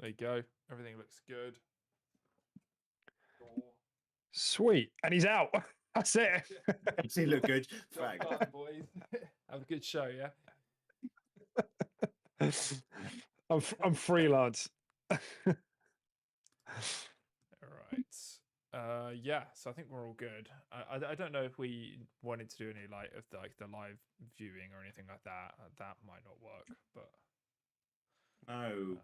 There you go. Everything looks good. Sweet. And he's out. That's it. Does he look good? Got Fag. fun, boys. Have a good show, yeah? I'm freelance. All right. Yeah, so I think we're all good. I don't know if we wanted to do any of the live viewing or anything like that. That might not work, but No.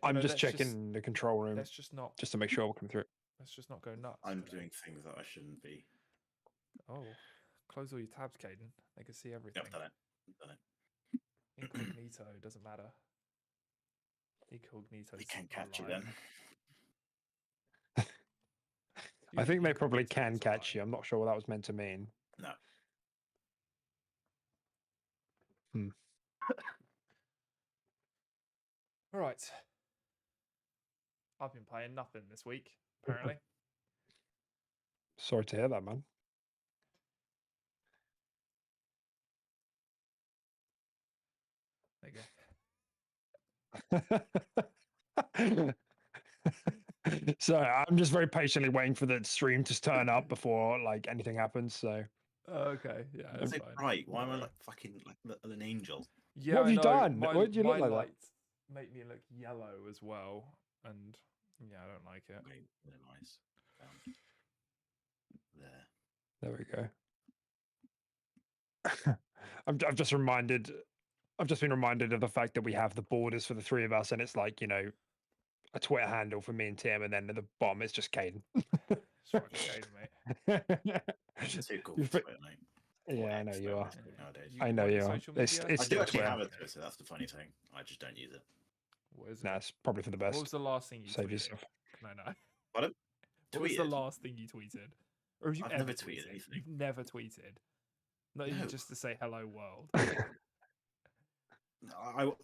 I'm just checking the control room. Let's just not just to make sure we'll come through. Let's just not go nuts. I'm doing things that I shouldn't be. Oh, close all your tabs, Caden. They can see everything. Yep, done it. Incognito doesn't matter. Incognito. They can't catch you then. I think they probably can catch you. I'm not sure what that was meant to mean. No. All right. I've been playing nothing this week, apparently. Sorry to hear that, man. There you go. So I'm just very patiently waiting for the stream to turn up before anything happens. So okay, yeah, that's fine. Right, why am I fucking like an angel? Yeah, what have you done? What did you look like lights make me look yellow as well, and yeah, I don't like it. Okay, they're nice. There we go. I've just been reminded of the fact that we have the borders for the three of us, and it's a Twitter handle for me and Tim, and then at the bottom it's just Caden. It's fucking Caden, mate. Too cool for Twitter, mate. Yeah, I know you are. Nowadays. I know you are. It's I do still actually Twitter. have a Twitter. That's the funny thing. I just don't use it. What is it? Nah, it's probably for the best. What was the last thing you Save tweeted? yourself. Can I know? Pardon? What was the last thing you tweeted? Or have you I've ever never tweeted anything. You've never tweeted? Not even just to say hello world.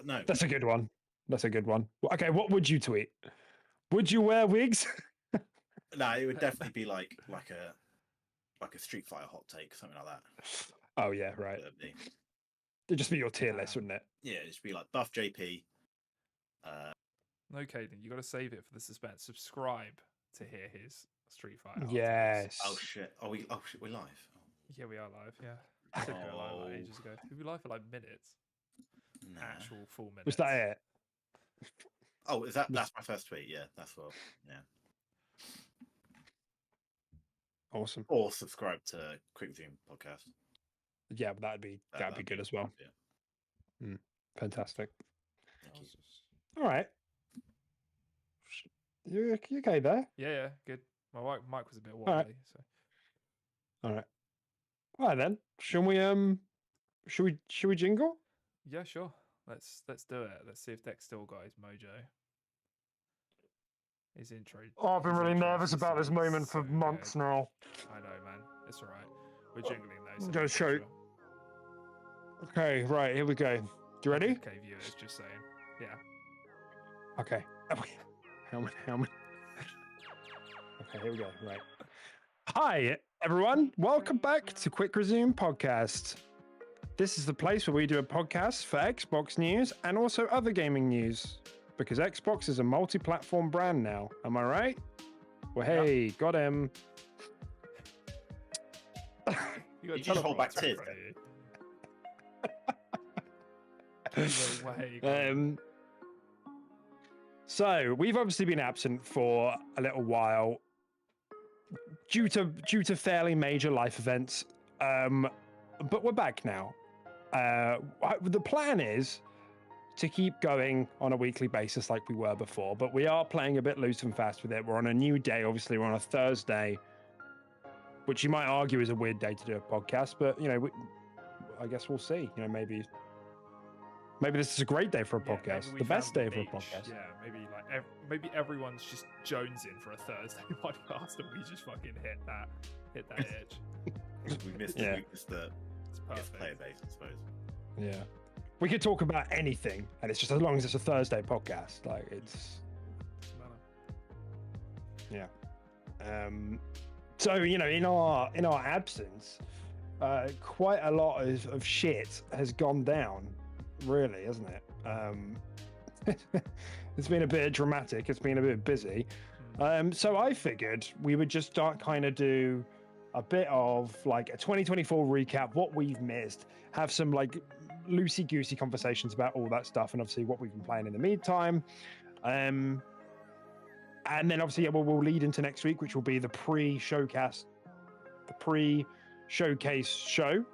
No. That's a good one. That's a good one. Okay, what would you tweet? Would you wear wigs? No, it would definitely be like a Street Fighter hot take, something like that. Oh yeah, right. It'd just be your tier list, wouldn't it? Yeah, it'd just be like Buff JP. No, Caden, you got to save it for the suspense. Subscribe to hear his Street Fighter. Yes. Oh shit! We're live. Oh. Yeah, we are live. Yeah, I said we were live ages ago. We were live for minutes. Nah. Actual 4 minutes. Was that it? Oh, that's my first tweet. Yeah, that's what. Yeah. Awesome. Or subscribe to Quick Zoom podcast. Yeah, but that'd be good as well. Yeah. Fantastic. Thank you. All right. You okay there? Yeah, good. My mic was a bit wobbly, so. All right. All right then. Should we jingle? Yeah, sure. Let's do it. Let's see if Dex still got his mojo. His intro. Oh, I've been really nervous about this moment for months now. I know, man. It's all right. We're jingling though. So Go show. Okay, right, here we go. You ready? Okay, viewers, just saying. Yeah. Okay. How many? Okay, here we go. Right. Hi, everyone. Welcome back to Quick Resume Podcast. This is the place where we do a podcast for Xbox news and also other gaming news. Because Xbox is a multi-platform brand now. Am I right? Well, hey, got him. You just hold back tears. So we've obviously been absent for a little while due to fairly major life events, but we're back now. The plan is to keep going on a weekly basis like we were before, but we are playing a bit loose and fast with it. We're on a new day. Obviously, we're on a Thursday, which you might argue is a weird day to do a podcast, but I guess we'll see. Maybe this is a great day for a podcast. The best day for a podcast. Yeah, maybe everyone's just jonesing for a Thursday podcast, and we just fucking hit that edge. We missed the player base, I suppose. Yeah, we could talk about anything, and it's just as long as it's a Thursday podcast. It's yeah. So in our absence, quite a lot of shit has gone down. Really, isn't it? it's been a bit dramatic. It's been a bit busy. So I figured we would just start kind of do a bit of like a 2024 recap, what we've missed, have some like loosey-goosey conversations about all that stuff, and obviously what we've been playing in the meantime. And then obviously we'll lead into next week, which will be the pre-showcase show.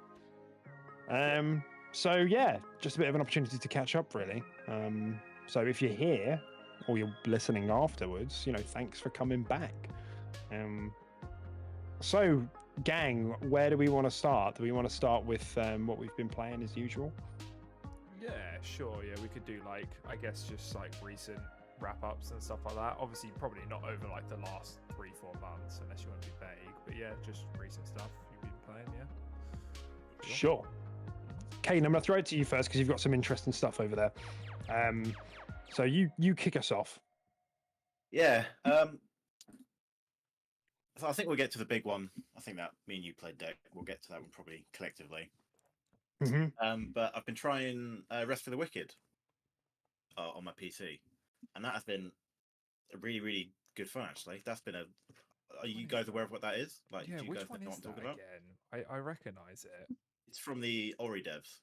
So yeah, just a bit of an opportunity to catch up, really. So if you're here or you're listening afterwards, thanks for coming back. So gang, where do we want to start? Do we want to start with what we've been playing as usual? Yeah, sure. Yeah, we could do like, I guess, just like recent wrap-ups and stuff like that. Obviously, probably not over like the last 3-4 months, unless you want to be vague. But yeah, just recent stuff you've been playing. Yeah. Sure. Kane, I'm gonna throw it to you first because you've got some interesting stuff over there. So you kick us off. Yeah. So I think we'll get to the big one. I think that me and you played deck. We'll get to that one probably collectively. But I've been trying Rest for the Wicked on my PC, and that has been a really, really good fun. Actually, that's been a. Are you guys aware of what that is? Like, Yeah, do you which guys one know is what I'm that talking again? I recognize it. It's from the Ori devs.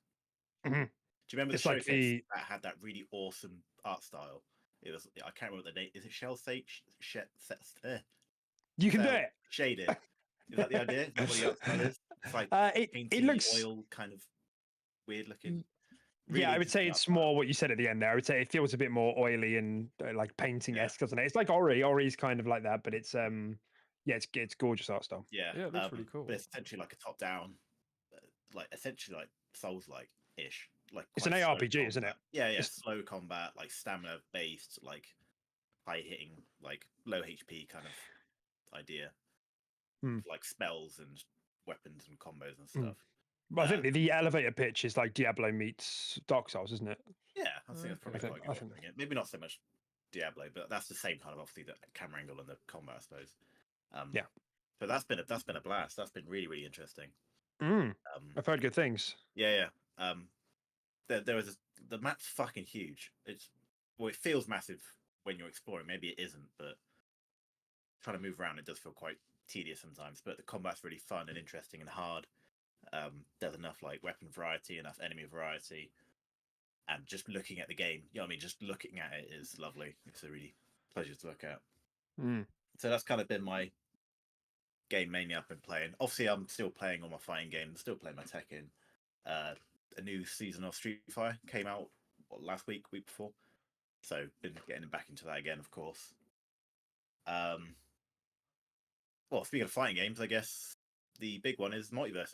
Mm-hmm. Do you remember the It's like showcase that had that really awesome art style? It was. I can't remember the name. Is it Shell Sage? You can do it. Shaded. Is that the idea? Is that what the art style is? It's like it looks oil, kind of weird looking. Really, yeah, I would say it's more what you said at the end there. I would say it feels a bit more oily and like painting-esque, doesn't it? It's like Ori. Ori's kind of like that, but it's it's gorgeous art style. Yeah, it looks really cool. But it's essentially like a top-down, like essentially like Souls-like ish. Like it's an ARPG, isn't it? Yeah, it's slow combat, like stamina based, like high hitting, like low HP kind of idea, like spells and weapons and combos and stuff. But I think the elevator pitch is like Diablo meets Dark Souls, isn't it? Yeah, I think that's probably quite a good way of doing it. Maybe not so much Diablo, but that's the same kind of obviously the camera angle and the combat, I suppose. Yeah. But that's been a blast. That's been really, really interesting. I've heard good things. Yeah. There was the map's fucking huge. It feels massive when you're exploring. Maybe it isn't, but trying to move around it does feel quite tedious sometimes. But the combat's really fun and interesting and hard. There's enough like weapon variety, enough enemy variety, and just looking at the game, just looking at it is lovely. It's a really pleasure to look at. So that's kind of been my game mainly I've been playing. Obviously, I'm still playing all my fighting games, still playing my Tekken. A new season of Street Fighter came out last week before, so been getting back into that again, of course. Well, speaking of fighting games, I guess the big one is Multiverse.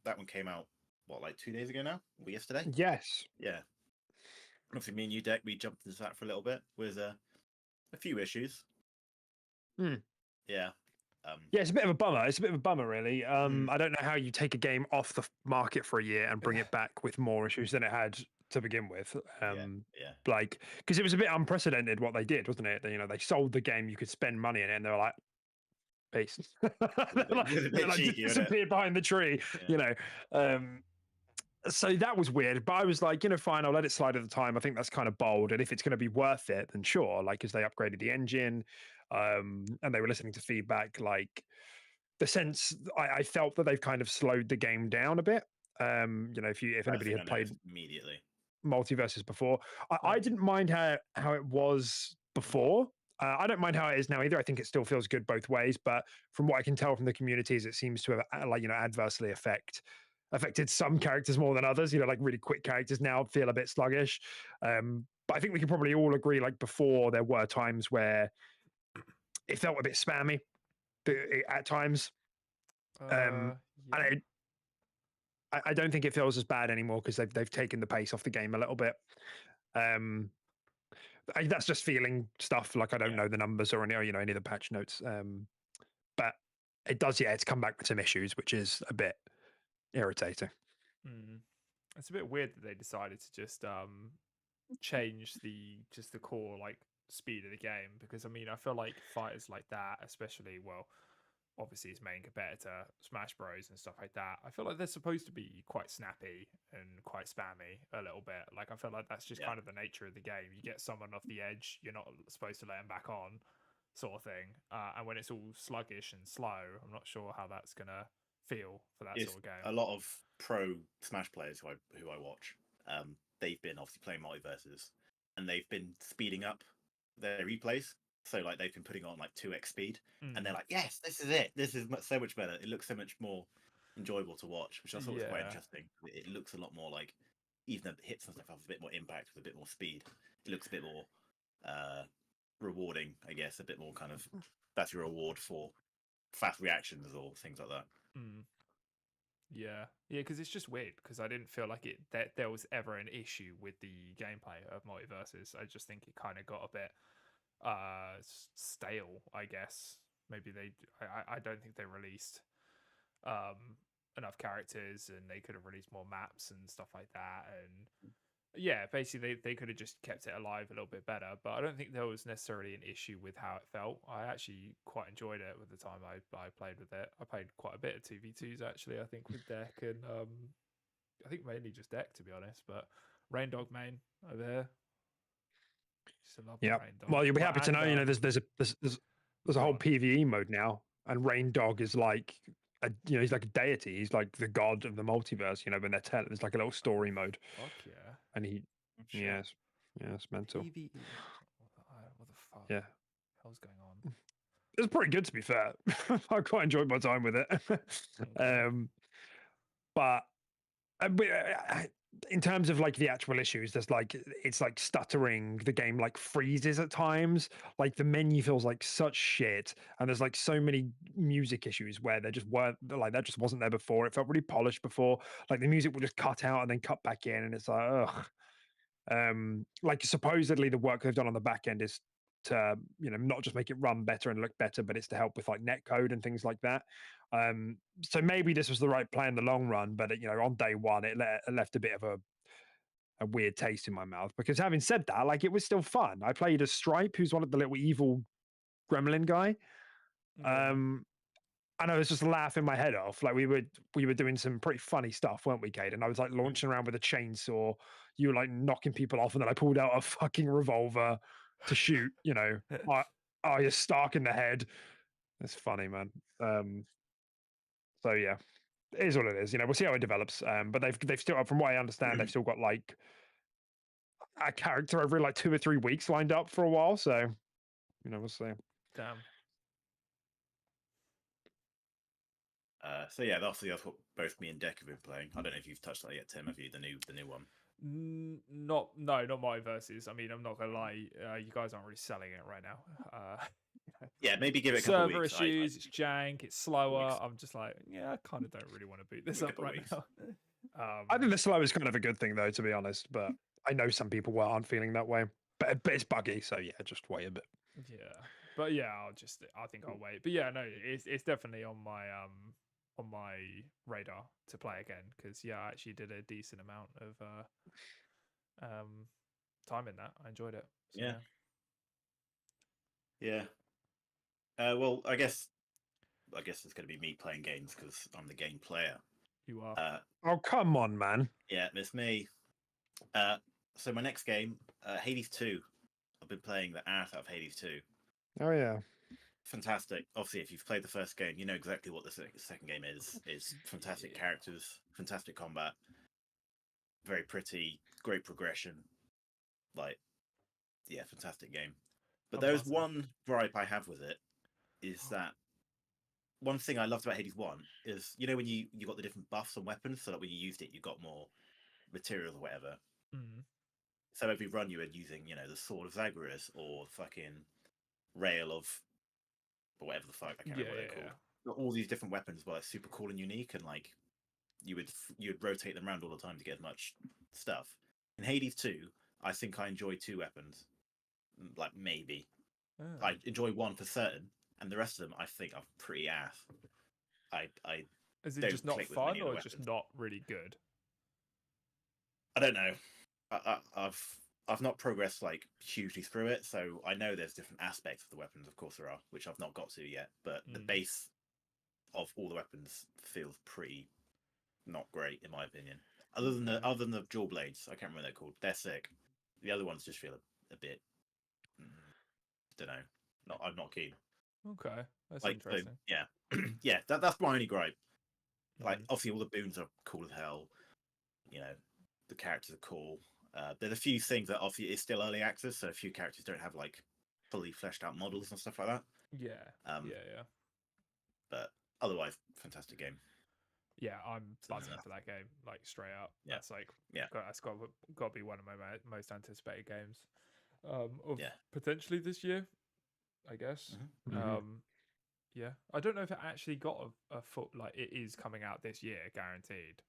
That one came out like 2 days ago now, or yesterday? Yes. Yeah. Obviously, me and you, Deck, we jumped into that for a little bit with a few issues. Yeah. Yeah, it's a bit of a bummer. It's a bit of a bummer, really. I don't know how you take a game off the market for a year and bring it back with more issues than it had to begin with. Like, because it was a bit unprecedented what they did, wasn't it? They sold the game, you could spend money in it, and they were like, peace. They cheeky, disappeared behind the tree, So that was weird, but I was like, fine, I'll let it slide at the time. I think that's kind of bold, and if it's going to be worth it, then sure. Like, because they upgraded the engine, and they were listening to feedback. Like, the sense I felt that they've kind of slowed the game down a bit. If anybody had played immediately Multiverses before, I didn't mind how it was before. I don't mind how it is now either. I think it still feels good both ways, but from what I can tell from the communities, it seems to have adversely affected some characters more than others. Like really quick characters now feel a bit sluggish. But I think we can probably all agree, like before, there were times where it felt a bit spammy at times. And I don't think it feels as bad anymore because they've taken the pace off the game a little bit. That's just feeling stuff. Like I don't know the numbers or any of the patch notes. But it does, it's come back with some issues, which is a bit irritating. It's a bit weird that they decided to just change the core like speed of the game, because I feel like fighters like that, especially obviously its main competitor, Smash Bros. And stuff like that, I feel like they're supposed to be quite snappy and quite spammy a little bit. Like I feel like that's just Yeah. kind of the nature of the game. You get someone off the edge, you're not supposed to let them back on, sort of thing. And when it's all sluggish and slow, I'm not sure how that's gonna feel for that It's sort of game. a lot of pro Smash players who I watch. They've been obviously playing multiverses, and they've been speeding up their replays. So like they've been putting on like 2x speed, and they're like, "Yes, this is it. This is so much better. It looks so much more enjoyable to watch," which I thought was quite interesting. It looks a lot more like even the hits and stuff have a bit more impact with a bit more speed. It looks a bit more rewarding, I guess. A bit more kind of that's your reward for fast reactions or things like that. Yeah, because it's just weird because I didn't feel like that there was ever an issue with the gameplay of multiverses. I just think it kind of got a bit stale, I guess. Maybe I don't think they released enough characters, and they could have released more maps and stuff like that. And yeah, basically they could have just kept it alive a little bit better. But I don't think there was necessarily an issue with how it felt. I actually quite enjoyed it with the time I played with it. I played quite a bit of 2v2s actually, I think, with deck, and I think mainly just deck, to be honest. But Rain Dog main over here. Just love Yeah. Rain Dog. Well, you'll be happy to know, you know, there's a whole on. PvE mode now, and Rain Dog is like he's like a deity. He's like the god of the multiverse. You know, when they're telling, there's like a little story mode, Fuck yeah. and yes, it's mental. PvE. What the fuck? Yeah, Hell's going on? it was pretty good, to be fair. I quite enjoyed my time with it. But in terms of like the actual issues, there's like it's like stuttering. The game like freezes at times. Like the menu feels like such shit, and there's like so many music issues where there just weren't, like that just wasn't there before. It felt really polished before. Like the music would just cut out and then cut back in, and it's like ugh. Like supposedly the work they've done on the back end is to, you know, not just make it run better and look better, but it's to help with like netcode and things like that. So maybe this was the right play in the long run, but you know, on day one, it left a bit of a weird taste in my mouth. Because having said that, like it was still fun. I played as Stripe, who's one of the little evil gremlin guy. Yeah. And I was just laughing my head off. Like we were doing some pretty funny stuff, weren't we, Cade? And I was like launching around with a chainsaw. You were like knocking people off, and then I pulled out a fucking revolver to shoot. You know, you're Stark in the head. It's funny, man. So yeah, it is what it is. You know, we'll see how it develops. But they've still, from what I understand, they've still got like a character every like 2 or 3 weeks lined up for a while. So, you know, we'll see. Damn. So yeah, that's what both me and Deck have been playing. I don't know if you've touched that yet, Tim. Have you the new one? Not my versus. I mean, I'm not gonna lie. You guys aren't really selling it right now. Yeah, maybe give it a couple server weeks. issues. It's jank. It's slower. Weeks. I'm just like, yeah, I kind of don't really want to boot this up right now. I think the slow is kind of a good thing, though, to be honest. But I know some people aren't feeling that way. But it's buggy, so yeah, just wait a bit. Yeah, but yeah, I think I'll wait. But yeah, no, it's definitely on my radar to play again, because yeah, I actually did a decent amount of time in that. I enjoyed it. So, yeah. Well, I guess it's going to be me playing games because I'm the game player. You are. Oh, come on, man. Yeah, it's me. So my next game, Hades 2. I've been playing the ass out of Hades 2. Oh yeah. Fantastic. Obviously, if you've played the first game, you know exactly what the second game is. It's fantastic characters, fantastic combat, very pretty, great progression. Like, yeah, fantastic game. But there's one gripe I have with it, is that one thing I loved about Hades 1 is, you know, when you got the different buffs and weapons, so that when you used it, you got more materials or whatever. So every run you were using, you know, the Sword of Zagreus or fucking Rail of, or whatever the fuck, I can't remember what they're called. Got all these different weapons, but like super cool and unique, and like you would rotate them around all the time to get as much stuff. In Hades 2, I think I enjoy 2 weapons, like maybe. I enjoy one for certain, and the rest of them I think are pretty ass. Is it just not fun, or just not really good? I don't know. I've not progressed like hugely through it, so I know there's different aspects of the weapons, of course there are, which I've not got to yet. But the base of all the weapons feels pretty not great in my opinion. Other than the dual blades, I can't remember what they're called. They're sick. The other ones just feel a bit. Don't know. I'm not keen. Okay, that's So, interesting. yeah, yeah. That's my only gripe. Like, Mhm. obviously, all the boons are cool as hell. You know, the characters are cool. There's a few things that obviously it's still early access, so a few characters don't have like fully fleshed out models and stuff like that. Yeah, Um, yeah. But otherwise, fantastic game. Yeah, I'm So, buzzing for that game. Like straight up, Yeah. that's like Yeah. that's got to be one of my most anticipated games of Yeah. potentially this year, I guess. Yeah, I don't know if it actually got a full like it is coming out this year, guaranteed.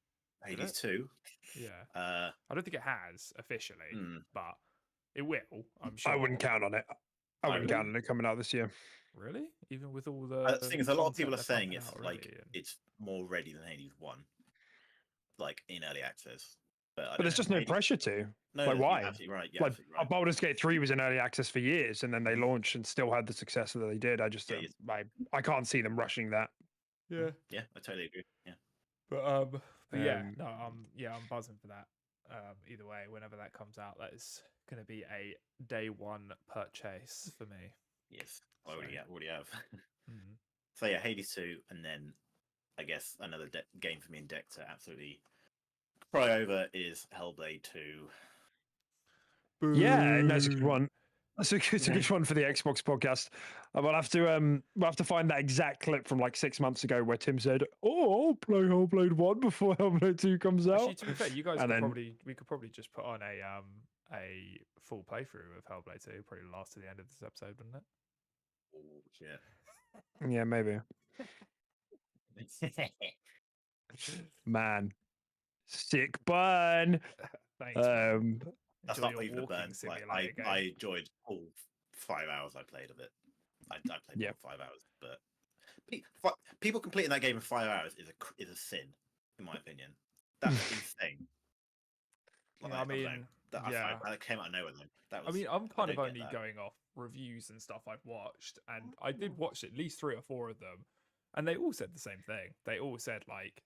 Hades 2. Yeah, I I don't think it has officially, mm, but it will. I'm sure. I wouldn't count on it. I wouldn't really? count on it coming out this year. Really, even with all the the thing is, a lot of people are content they're saying pumping it's out like already and- it's more ready than Hades 1, like in early access. But But there's just no pressure to. No, Like, you're why? absolutely right. Yeah, Like, absolutely right. Baldur's Gate 3 was in early access for years, and then they launched and still had the success that they did. I just, Yeah, I can't see them rushing that. yeah. Yeah, I totally agree. Yeah. But yeah, Um, no, I'm buzzing for that. Either way, whenever that comes out, that is going to be a day one purchase for me. Yes, I already So- have. Mhm. So yeah, Hades 2, and then I guess another game for me in deck to absolutely cry over is Hellblade 2. Yeah, no, it's a good one. It's a good one for the Xbox podcast. We'll have to find that exact clip from like 6 months ago where Tim said, "Oh, I'll play Hellblade 1 before Hellblade 2 comes out." Actually, to be fair, you guys And could then- we could probably just put on a full playthrough of Hellblade 2. Probably last to the end of this episode, wouldn't it? Oh shit. Yeah, maybe. Man, sick burn. Thanks. Man. That's Enjoy not your even a walking burn. Like, simulator game. I enjoyed all 5 hours I played of it. I played Yeah. all 5 hours, but people completing that game in 5 hours is a sin, in my opinion. That's insane. Like, Yeah, I don't know. mean, that came out of nowhere. Though. That was. I mean, I'm kind of don't get only that. going off reviews and stuff I've watched, and I did watch at least 3 or 4 of them, and they all said the same thing. They all said like,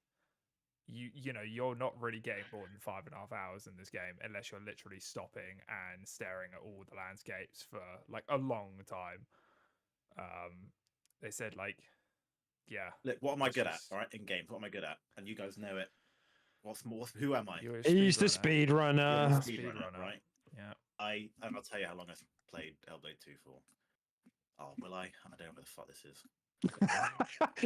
you know, you're not really getting more than 5.5 hours in this game unless you're literally stopping and staring at all the landscapes for like a long time. They said like, yeah. Look, what am I it's good at? just- All right, in games, what am I good at? And you guys know it. What's more? Who am I? you're a He's the speedrunner. speedrunner. Speedrunner, right? Yeah. And I'll tell you how long I've played Hellblade 2 for. Oh, will I? I don't know what the fuck this is.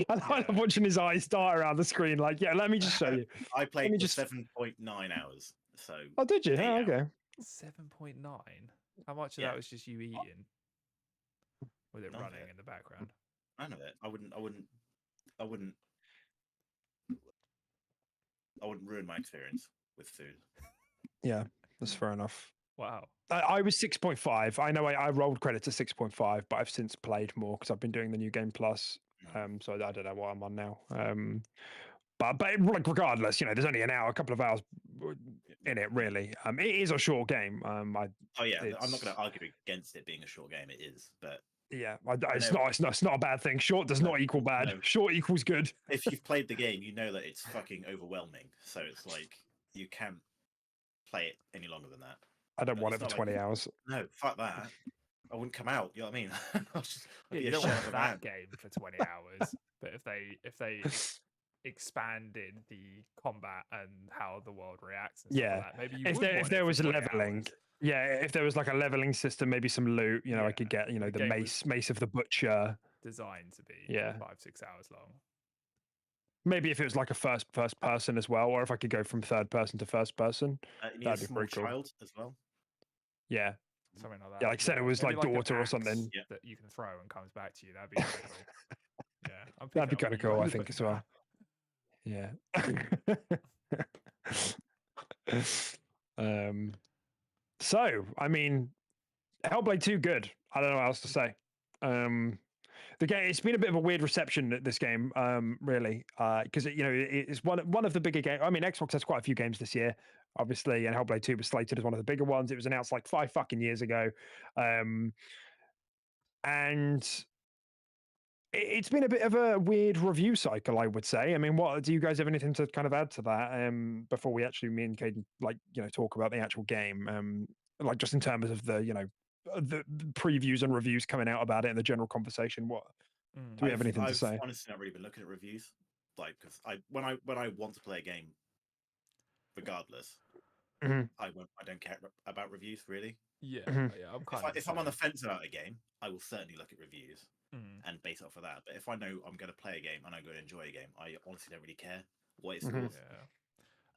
I love watching his eyes dart around the screen. Like, yeah, let me just show you. I played me for just- 7.9 hours. So Oh, did you? Yeah. Oh, okay. 7.9. How much of Yeah. that was just you eating? Was it None of running it. in the background? none of it. I wouldn't ruin my experience with food. Yeah, that's fair enough. Wow. I was 6.5. I know I rolled credit to 6.5, but I've since played more because I've been doing the new game plus. So I don't know what I'm on now. But like regardless, you know, there's only an hour, a couple of hours in it, really. It is a short game. Oh yeah, I'm not it's- going to argue against it being a short game. It is, but yeah, it's know- not a bad thing. Short does not equal bad. No. Short equals good. if you've played the game, you know that it's fucking overwhelming. So it's like you can't play it any longer than that. I don't But want it it's for not 20 like- hours. No, fuck that. I wouldn't come out. You know what I mean? I'd Yeah, be you a don't shell want of a that man. game for 20 hours. But if they expanded the combat and how the world reacts and stuff Yeah. like that, maybe you If would there want it was for 20 leveling, hours. yeah, if there was like a leveling system, maybe some loot, you know, I could Yeah, get, you know, the the game was- mace of the butcher. Designed to be Yeah. 5-6 hours long. Maybe if it was like a first person as well, or if I could go from third person to first person. You need That'd a be small pretty cool. child as well. Yeah. Something like that. Yeah, like said, it was Maybe like an daughter or axe something. Yeah. that you can throw and comes back to you. That'd be really cool. Yeah, I'm That'd be picking kind up of what you cool, I guys think, are as well. Yeah. So, I mean, Hellblade 2, good. I don't know what else to say. The game, it's been a bit of a weird reception at this game, really, because you know it's one of the bigger games. I mean, Xbox has quite a few games this year, obviously, and Hellblade 2 was slated as one of the bigger ones. It was announced like 5 fucking years ago, and It's been a bit of a weird review cycle, I would say. I mean, what do you guys have anything to kind of add to that? Before we actually, me and Caden, talk about the actual game. Like just in terms of the previews and reviews coming out about it and the general conversation. What do we have anything to I've say? honestly not really been looking at reviews, like because when I want to play a game, regardless, Mhm, I don't care about reviews really. Yeah, mhm, yeah, I'm kind of If I'm on the fence about a game, I will certainly look at reviews Mm. and base it off of that. But if I know I'm going to play a game and I'm going to enjoy a game, I honestly don't really care what it mhm. scores. Yeah,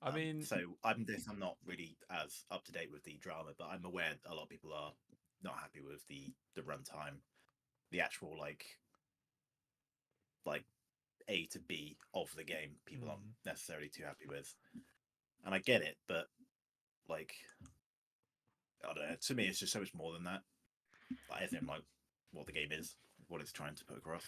I mean, So I'm not really as up to date with the drama, but I'm aware that a lot of people are not happy with the runtime, the actual like A to B of the game. People aren't necessarily too happy with, and I get it, but like I don't know. To me, it's just so much more than that. I think like what the game is, what it's trying to put across.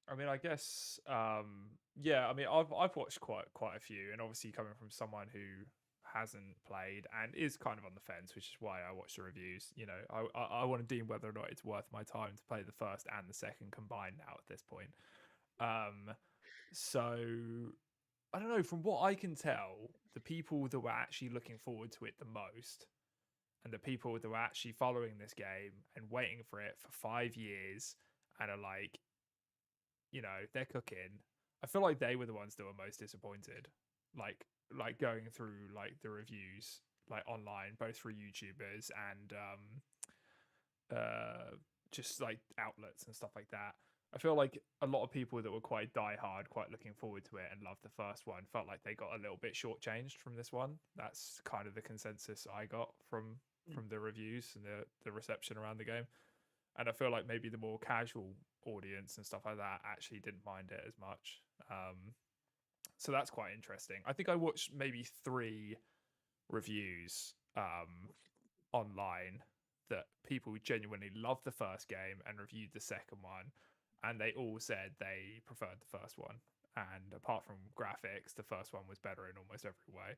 I mean, I guess, yeah. I mean, I've watched quite a few, and obviously coming from someone who hasn't played and is kind of on the fence, which is why I watch the reviews. You know, I want to deem whether or not it's worth my time to play the first and the second combined now at this point. Um, so I don't know. From what I can tell, the people that were actually looking forward to it the most, and the people that were actually following this game and waiting for it for 5 years, and are like, they're cooking. I feel like they were the ones that were most disappointed. Like going through like the reviews like online, both through YouTubers and just like outlets and stuff like that. I feel like a lot of people that were quite diehard, quite looking forward to it and loved the first one, felt like they got a little bit shortchanged from this one. That's kind of the consensus I got from the reviews and the reception around the game. And I feel like maybe the more casual audience and stuff like that actually didn't mind it as much. So that's quite interesting. I think I watched maybe 3 reviews online that people genuinely loved the first game and reviewed the second one, and they all said they preferred the first one. And apart from graphics, the first one was better in almost every way.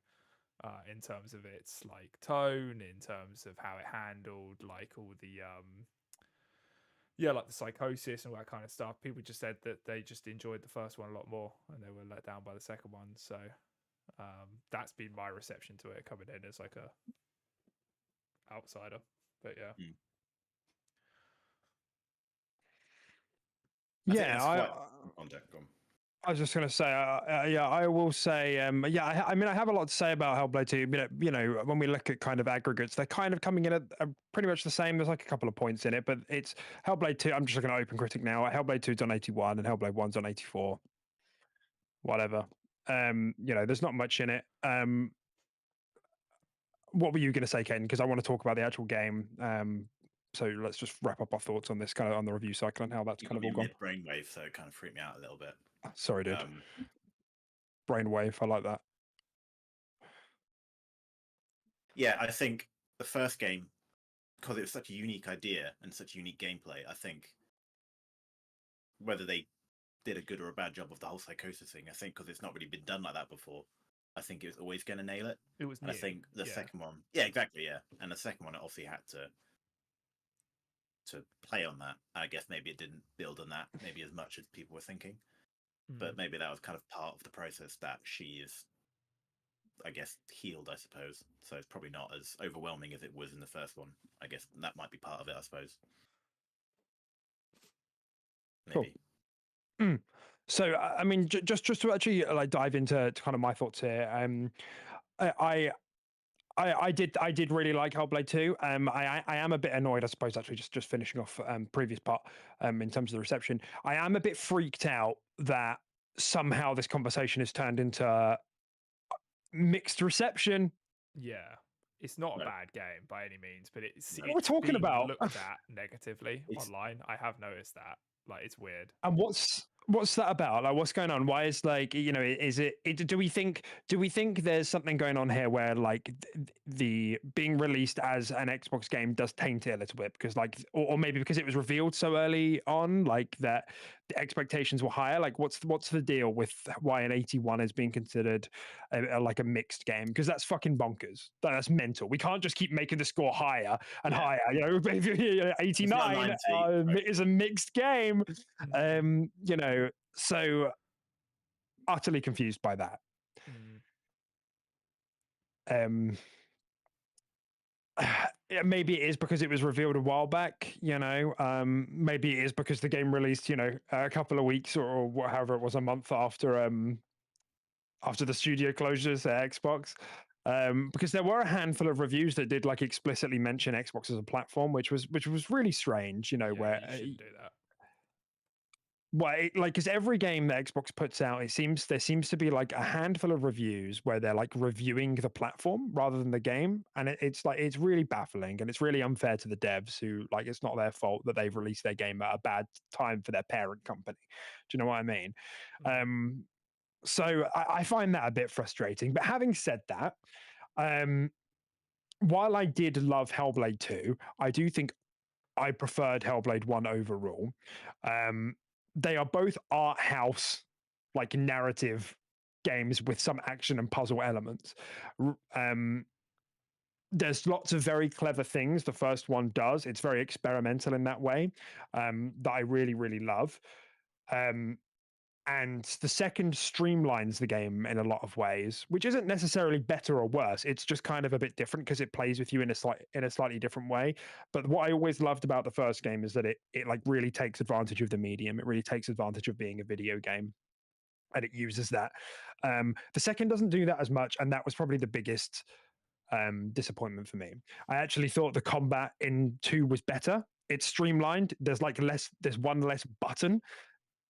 In terms of its like tone, in terms of how it handled like all the like the psychosis and all that kind of stuff. People just said that they just enjoyed the first one a lot more and they were let down by the second one. So that's been my reception to it coming in as like a outsider. But yeah. I think Yeah, that's quite on deck. I was just going to say, yeah, I will say, yeah, I mean, I have a lot to say about Hellblade 2. When we look at kind of aggregates, they're kind of coming in at pretty much the same. There's like a couple of points in it, but it's Hellblade 2. I'm just looking at OpenCritic now. Hellblade 2's on 81 and Hellblade 1's on 84. Whatever. There's not much in it. What were you going to say, Ken? Because I want to talk about the actual game. So let's just wrap up our thoughts on this kind of on the review cycle and how that's kind of all gone. Brainwave, so it kind of freaked me out a little bit. Sorry, dude. Brainwave, I like that. Yeah, I think the first game, because it was such a unique idea and such unique gameplay, I think whether they did a good or a bad job of the whole psychosis thing, I think because it's not really been done like that before, I think it was always going to nail it. It was new. I think the second one, yeah, exactly, yeah. And the second one, it obviously had to play on that. I guess maybe it didn't build on that maybe as much as people were thinking. But maybe that was kind of part of the process that she is, I guess, healed, I suppose. So it's probably not as overwhelming as it was in the first one. I guess that might be part of it, I suppose. Maybe. Cool. So, I mean, just to actually like dive into kind of my thoughts here. I did really like Hellblade 2. I am a bit annoyed, I suppose, actually, just finishing off previous part in terms of the reception. I am a bit freaked out that somehow this conversation has turned into mixed reception. Yeah. It's not a bad game by any means, but it's we're talking being about looked at negatively online. I have noticed that. Like, it's weird. And what's that about? Like, what's going on? Why is is it do we think there's something going on here where like the being released as an Xbox game does taint it a little bit because like or maybe because it was revealed so early on, like that expectations were higher. Like, what's the deal with why an 81 is being considered like a mixed game? Because that's fucking bonkers. That's mental. We can't just keep making the score higher and higher. You know, if you're 89 right. is a mixed game. You know, so utterly confused by that. Maybe it is because it was revealed a while back, you know. Maybe it is because the game released, you know, a couple of weeks or however it was, a month after the studio closures at Xbox. Because there were a handful of reviews that did like explicitly mention Xbox as a platform, which was really strange, you know, where you shouldn't do that. Well, like, because every game that Xbox puts out, there seems to be like a handful of reviews where they're like reviewing the platform rather than the game, and it's like it's really baffling and it's really unfair to the devs who, like, it's not their fault that they've released their game at a bad time for their parent company. Do you know what I mean? So I find that a bit frustrating. But having said that, while I did love Hellblade 2, I do think I preferred Hellblade 1 overall. They are both art house, like, narrative games with some action and puzzle elements. There's lots of very clever things the first one does. It's very experimental in that way, that I really, really love. And the second streamlines the game in a lot of ways, which isn't necessarily better or worse. It's just kind of a bit different because it plays with you in a slightly different way. But what I always loved about the first game is that it like really takes advantage of the medium. It really takes advantage of being a video game, and it uses that. The second doesn't do that as much, and that was probably the biggest disappointment for me. I actually thought the combat in 2 was better. It's streamlined. There's one less button.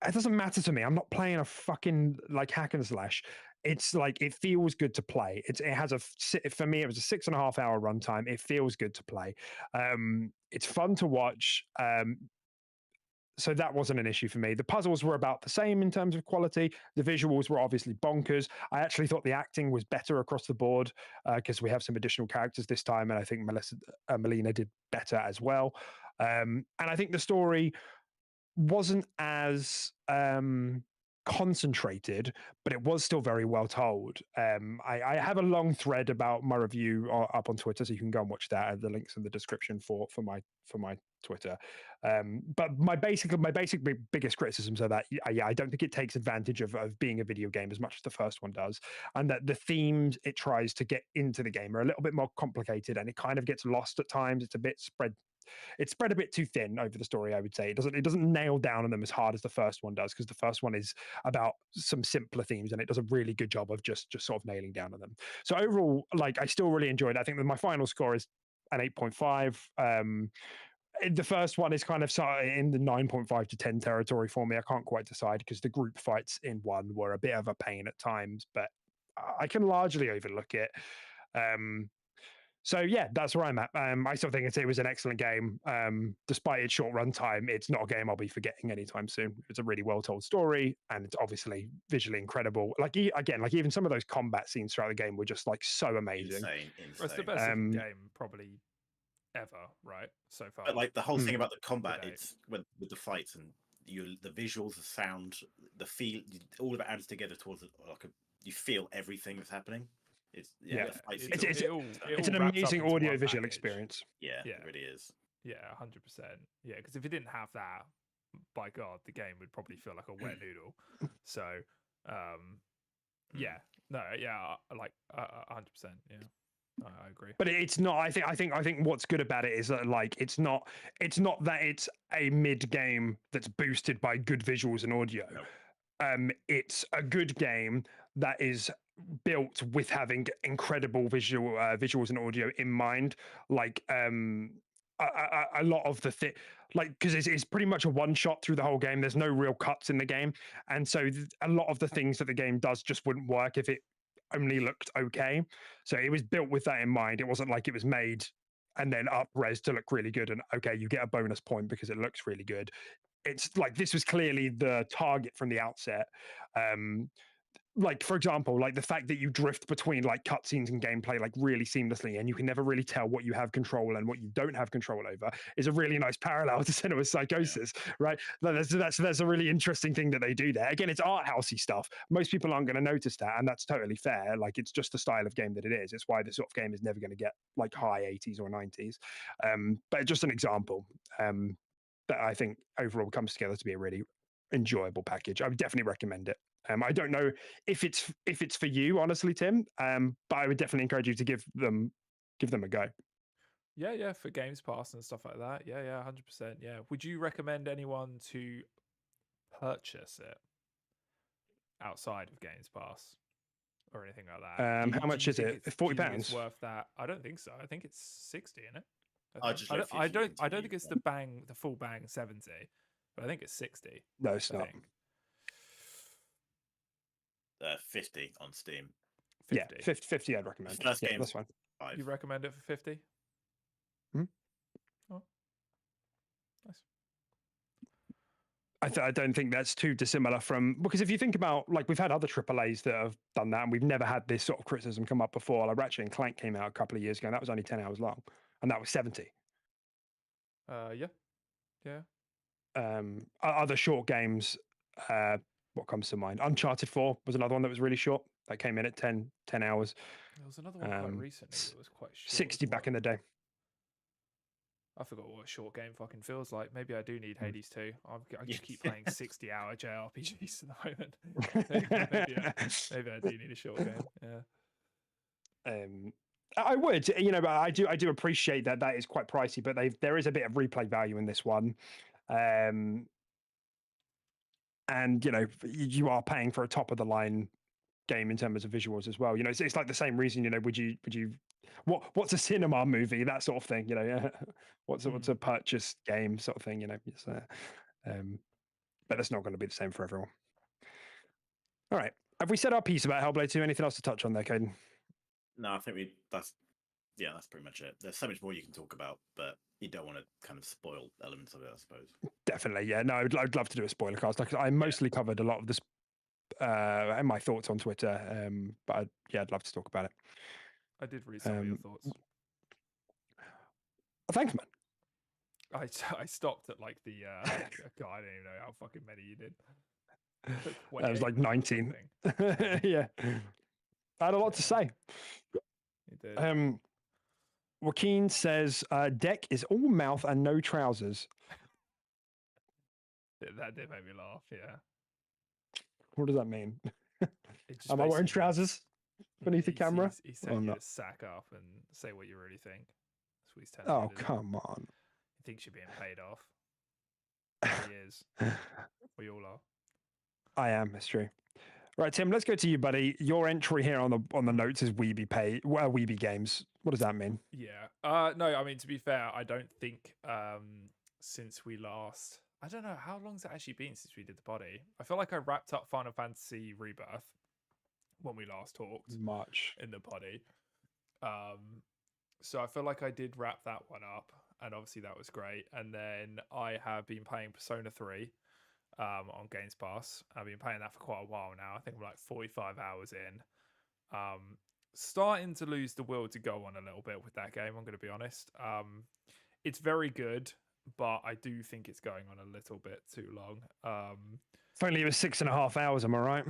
It doesn't matter to me. I'm not playing a fucking like hack and slash. It's like, it feels good to play. It has for me, it was a 6.5 hour runtime. It feels good to play. It's fun to watch. So that wasn't an issue for me. The puzzles were about the same in terms of quality. The visuals were obviously bonkers. I actually thought the acting was better across the board because we have some additional characters this time, and I think Melina did better as well. And I think the story wasn't as concentrated, but it was still very well told. I have a long thread about my review up on Twitter, so you can go and watch that. The link's in the description for my Twitter. But my biggest criticisms are that I don't think it takes advantage of being a video game as much as the first one does, and that the themes it tries to get into the game are a little bit more complicated, and it kind of gets lost at times. It's spread a bit too thin over the story, I would say. It doesn't nail down on them as hard as the first one does, because the first one is about some simpler themes, and it does a really good job of just sort of nailing down on them. So overall, like, I still really enjoyed it. I think that my final score is an 8.5. The first one is kind of in the 9.5 to 10 territory for me. I can't quite decide because the group fights in 1 were a bit of a pain at times, but I can largely overlook it. So yeah, that's where I'm at. I still think it was an excellent game. Despite its short runtime, it's not a game I'll be forgetting anytime soon. It's a really well-told story, and it's obviously visually incredible. Like, again, like, even some of those combat scenes throughout the game were just like so amazing. Insane. It's the best looking game probably ever, right? So far. But like the whole thing about the combat, it's with the fights and the visuals, the sound, the feel, all of it adds together towards like you feel everything that's happening. It's an amazing audio visual experience. Yeah, it really is. Yeah, 100%. Yeah, because if it didn't have that, by God, the game would probably feel like a wet noodle. So, yeah, no, yeah, like 100%. Yeah, I agree. But it's not. I think what's good about it is that, like, it's not that it's a mid game that's boosted by good visuals and audio. No. It's a good game that is built with having incredible visuals and audio in mind. Like, a lot of the like, because it's pretty much a one shot through the whole game. There's no real cuts in the game, and so a lot of the things that the game does just wouldn't work if it only looked okay. So it was built with that in mind. It wasn't like it was made and then up-res to look really good, and okay, you get a bonus point because it looks really good. It's like, this was clearly the target from the outset. like for example, like the fact that you drift between like cutscenes and gameplay like really seamlessly, and you can never really tell what you have control and what you don't have control over, is a really nice parallel to Cinema Psychosis, right? That's a really interesting thing that they do there. Again, it's art housey stuff. Most people aren't going to notice that, and that's totally fair. Like it's just the style of game that it is. It's why this sort of game is never going to get like high 80s or 90s. But just an example that I think overall comes together to be a really enjoyable package. I would definitely recommend it. I don't know if it's for you, honestly, Tim. But I would definitely encourage you to give them a go. Yeah, for Games Pass and stuff like that. Yeah, 100%. Yeah. Would you recommend anyone to purchase it outside of Games Pass or anything like that? How much is it? £40. It's worth that? I don't think so. I think it's 60, isn't it? I don't think it's the full bang 70, but I think it's 60. No, it's not. 50 on Steam. 50. Yeah, 50 I'd recommend. First yeah, game, that's fine. 5. You recommend it for 50? Hmm? Oh, nice. I don't think that's too dissimilar from, because if you think about, like, we've had other AAAs that have done that, and we've never had this sort of criticism come up before. Like Ratchet and Clank came out a couple of years ago, and that was only 10 hours long, and that was 70. Yeah. Other short games, what comes to mind? Uncharted 4 was another one that was really short. That came in at 10 hours. There was another one quite recently that was quite short. 60 back in the day. I forgot what a short game fucking feels like. Maybe I do need Hades 2. I just keep playing 60-hour JRPGs at the moment. maybe I do need a short game. Yeah. I would, but I do appreciate that is quite pricey, but there is a bit of replay value in this one. And you are paying for a top of the line game in terms of visuals as well. It's like the same reason. Would you what's a cinema movie, that sort of thing? What's a purchase game sort of thing? But that's not going to be the same for everyone. All right, have we said our piece about Hellblade 2? Anything else to touch on there, Caden? No, I think that's pretty much it. There's so much more you can talk about, but you don't want to kind of spoil elements of it, I suppose. Definitely, yeah. No, I'd love to do a spoiler cast. Like I mostly covered a lot of this and my thoughts on Twitter, but I'd love to talk about it. I did read some of your thoughts. Thanks, man. I stopped at like the God, I don't even know how fucking many you did. That was like 19. Yeah, I had a lot to say. You did. Joaquin says deck is all mouth and no trousers. That did make me laugh. Yeah. What does that mean? Am I wearing trousers beneath the camera? He's telling you to sack up and say what you really think. That's what he's telling you. Oh, come on. He thinks you're being paid off. He is. We all are. I am. It's true. Right, Tim. Let's go to you, buddy. Your entry here on the notes is Weeby Games. What does that mean? Yeah. No. I mean, to be fair, I don't think since we last. I don't know how long's it actually been since we did the body. I feel like I wrapped up Final Fantasy Rebirth when we last talked. March in the body. So I feel like I did wrap that one up, and obviously that was great. And then I have been playing Persona 3 on Games Pass. I've been playing that for quite a while now. I think we're like 45 hours in. Starting to lose the will to go on a little bit with that game, I'm going to be honest. It's very good, but I do think it's going on a little bit too long. If only it was 6.5 hours, am I right?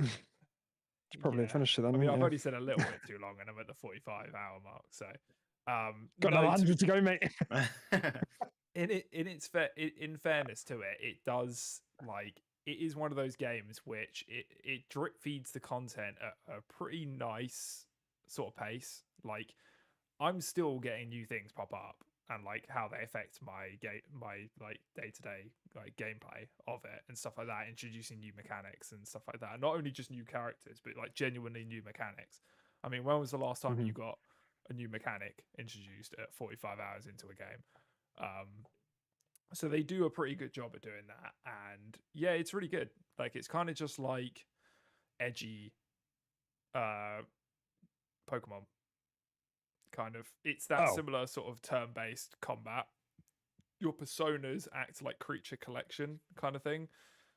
Should probably finish it then. I mean, I've already said a little bit too long, and I'm at the 45-hour mark. So, got another 100 to go, mate. In fairness to it, it does it is one of those games which it drip feeds the content at a pretty nice sort of pace. Like, I'm still getting new things pop up, and how they affect my day-to-day gameplay of it and stuff like that, introducing new mechanics and stuff like that. Not only just new characters, but genuinely new mechanics. I mean, when was the last time you got a new mechanic introduced at 45 hours into a game? So they do a pretty good job at doing that, and yeah, it's really good. It's kind of just like edgy Pokemon. Kind of, it's that similar sort of turn-based combat. Your personas act like creature collection kind of thing.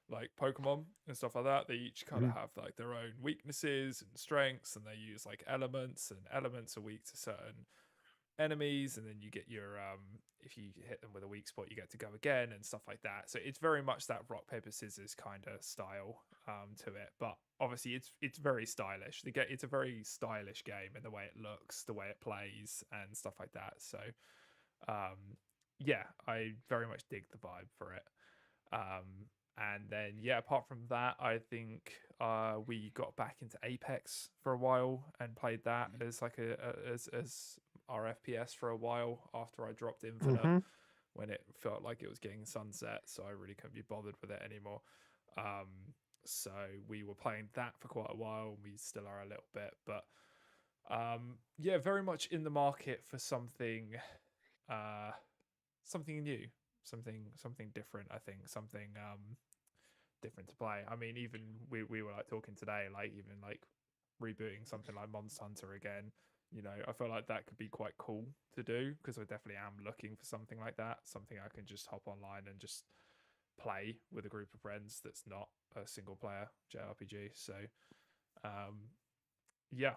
like Pokemon and stuff like that. They each kind of Mhm. have like their own weaknesses and strengths, and they use like elements, and elements are weak to certain enemies, and then you get your if you hit them with a weak spot, you get to go again and stuff like that. So it's very much that rock paper scissors kind of style to it, but obviously it's very stylish. It's a very stylish game in the way it looks, the way it plays, and stuff like that. So yeah, I very much dig the vibe for it. And then yeah, apart from that, I think we got back into Apex for a while and played that as like as our FPS for a while after I dropped Infinite Mhm. when it felt like it was getting sunset, so I really couldn't be bothered with it anymore. So we were playing that for quite a while. We still are a little bit, but yeah, very much in the market for something something new, something different. I think something different to play. I mean, even we were like talking today, like even like rebooting something like Monster Hunter again. You know, I feel like that could be quite cool to do because I definitely am looking for something like that, something I can just hop online and just play with a group of friends that's not a single player JRPG. So, yeah,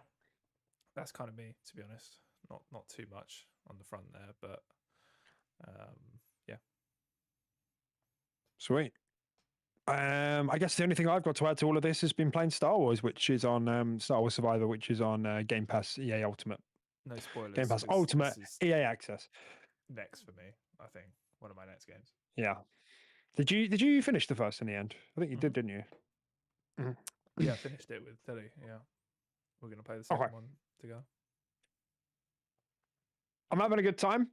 that's kind of me, to be honest. Not too much on the front there, but yeah. Sweet. I guess the only thing I've got to add to all of this has been playing Star Wars, which is on Star Wars Survivor, which is on Game Pass EA Ultimate. No spoilers. Game Pass 'cause Ultimate this is EA Access. next for me. I think one of my next games. Yeah. Did you finish the first in the end? I think you did, Mhm. didn't you? Mhm. Yeah, I finished it with Tilly. Yeah, we're gonna play the Okay. second one together. I'm having a good time.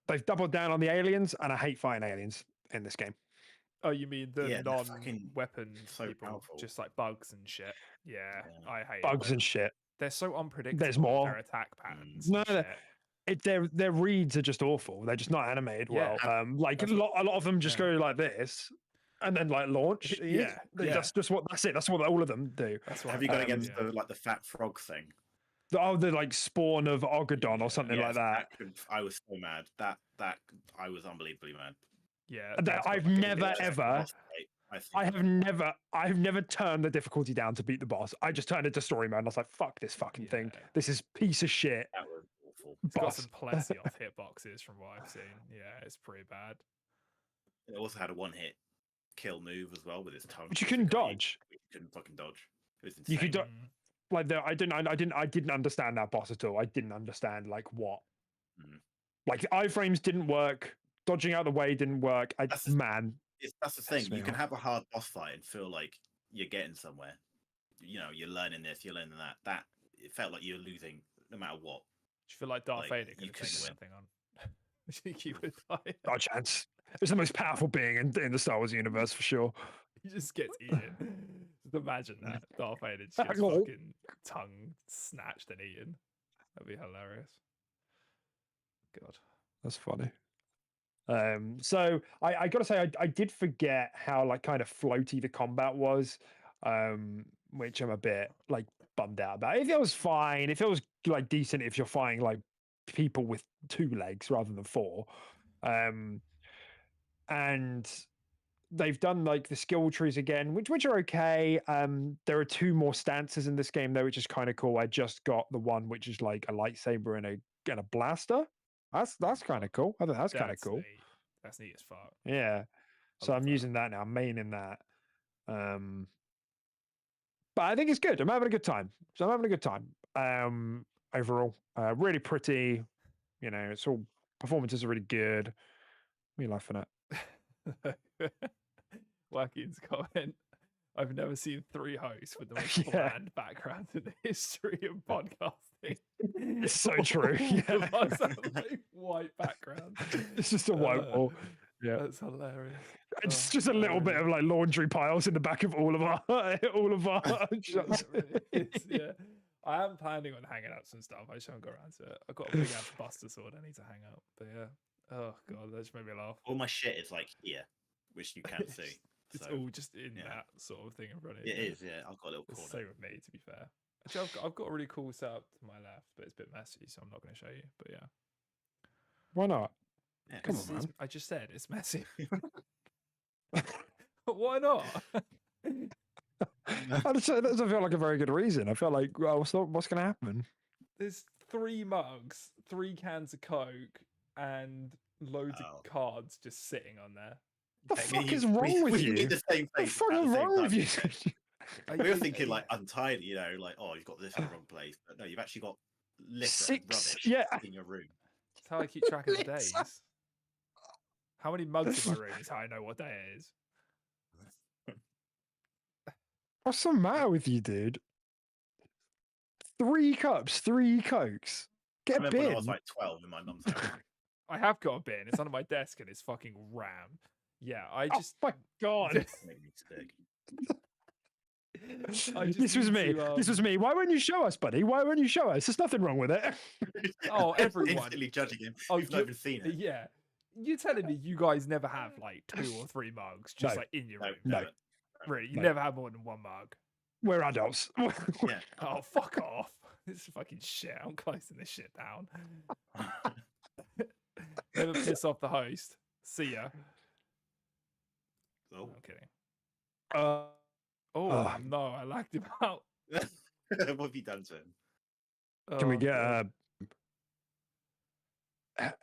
They've doubled down on the aliens, and I hate fighting aliens in this game. Oh, you mean the Yeah, they're fucking non-weapon so people, powerful. just like bugs and shit? Yeah, Yeah. I hate Bugs it. and shit. They're so There's unpredictable with their more. attack patterns No, and shit. their reads are just awful. They're just not animated Yeah, well. Like that's a lot of them just yeah. go like this, and then like launch. Yeah, yeah. That's just what. That's it. That's what all of them do. That's what Have I you gone found, against yeah. the fat frog thing? The like spawn of Ogadon or something Yes, like that. I was so mad. That I was unbelievably mad. Yeah, That that's got I've like a never glitch. ever. Boss fight, I think. I've never turned the difficulty down to beat the boss. I just turned it to story mode and I was like, fuck this fucking thing. Yeah. This is piece of shit. That was awful. It's got Boss. some plenty off hitboxes from what I've seen. Yeah, it's pretty bad. It also had a one-hit kill move as well with his tongue. But you couldn't dodge. You couldn't fucking dodge. It was insane. You could do- Mm. like I didn't understand that boss at all. I didn't understand like what. Like iframes didn't work. Dodging out the way didn't work. That's the thing. me You can off. have a hard boss fight and feel like you're getting somewhere. You know, you're learning this, you're learning that. That it felt like you were losing no matter what. Do you feel like Darth Like, Vader you could couldn't take win. something on? I think he would die. No chance. It's the most powerful being in the Star Wars universe for sure. He just gets eaten. Just imagine that. Darth Vader just gets Lol. fucking tongue snatched and eaten. That'd be hilarious. God. That's funny. So I gotta say I did forget how like kind of floaty the combat was, which I'm a bit like bummed out about. If it was fine, if it was like decent, if you're fighting like people with 2 legs rather than 4, and they've done like the skill trees again, which are okay. There are 2 more stances in this game though, which is kind of cool. I just got the one which is like a lightsaber and a blaster. That's kind of cool. I think that's kind of cool. Neat. That's neat as fuck. Yeah. I So love I'm that. using that now. I'm maining that. But I think it's good. I'm having a good time. So I'm having a good time. Overall, really pretty. You know, it's all performances are really good. What are you laughing at? Wacky's comment. I've never seen 3 hosts with the most Yeah. bland background in the history of podcasting. It's so true. All of us Yeah. have like white backgrounds. It's just a white wall. Yeah. That's hilarious. It's Oh, just a little bit of like laundry piles in the back of all of our shots. Yeah. I am planning on hanging up some stuff. I just haven't got around to it. I've got a big ass Buster sword I need to hang up. But yeah. Oh god, that just made me laugh. All my shit is like here, which you can't see. It's So, all just in yeah. that sort of thing in front of you. it is, yeah. I've got a little It's the corner. same with me, to be fair. Actually, I've got a really cool setup to my left, but it's a bit messy, so I'm not going to show you. But yeah. Why not? Yeah. Come It's- on, man. I just said it's messy. Why not? That doesn't feel like a very good reason. I feel like, well, what's going to happen? There's 3 mugs, 3 cans of Coke, and loads Oh. of cards just sitting on there. The Hey, fuck me- is wrong with we you? need the same The thing fuck at is the same wrong time. with you? We were thinking like untidy, like, oh, you've got this in the wrong place, but no, you've actually got litter and 6, rubbish yeah. in your room. That's how I keep track of the Litter. days. How many mugs in my room is how I know what day it is. What's the matter with you, dude? 3 cups, 3 Cokes. I Get a remember when I bin. was like 12 in my mum's house. I have got a bin. It's under my desk and it's fucking rammed. Yeah, I Oh just. my god. Make me sick. I just This was need me. to, This was me. Why won't you show us, buddy? Why won't you show us? There's nothing wrong with it. Oh, everyone. Instantly judging him. Oh, You've not even seen it. Yeah. You're telling me you guys never have like 2 or 3 mugs just No. like in your No, room? No. never. Really? You No. never have more than 1 mug? We're adults. Yeah. Oh, fuck off. This is fucking shit. I'm closing this shit down. Never piss off the host. See ya. Oh. I'm kidding. Uh, Oh, no. I lagged him out. What have you done to him? can we Oh, get God.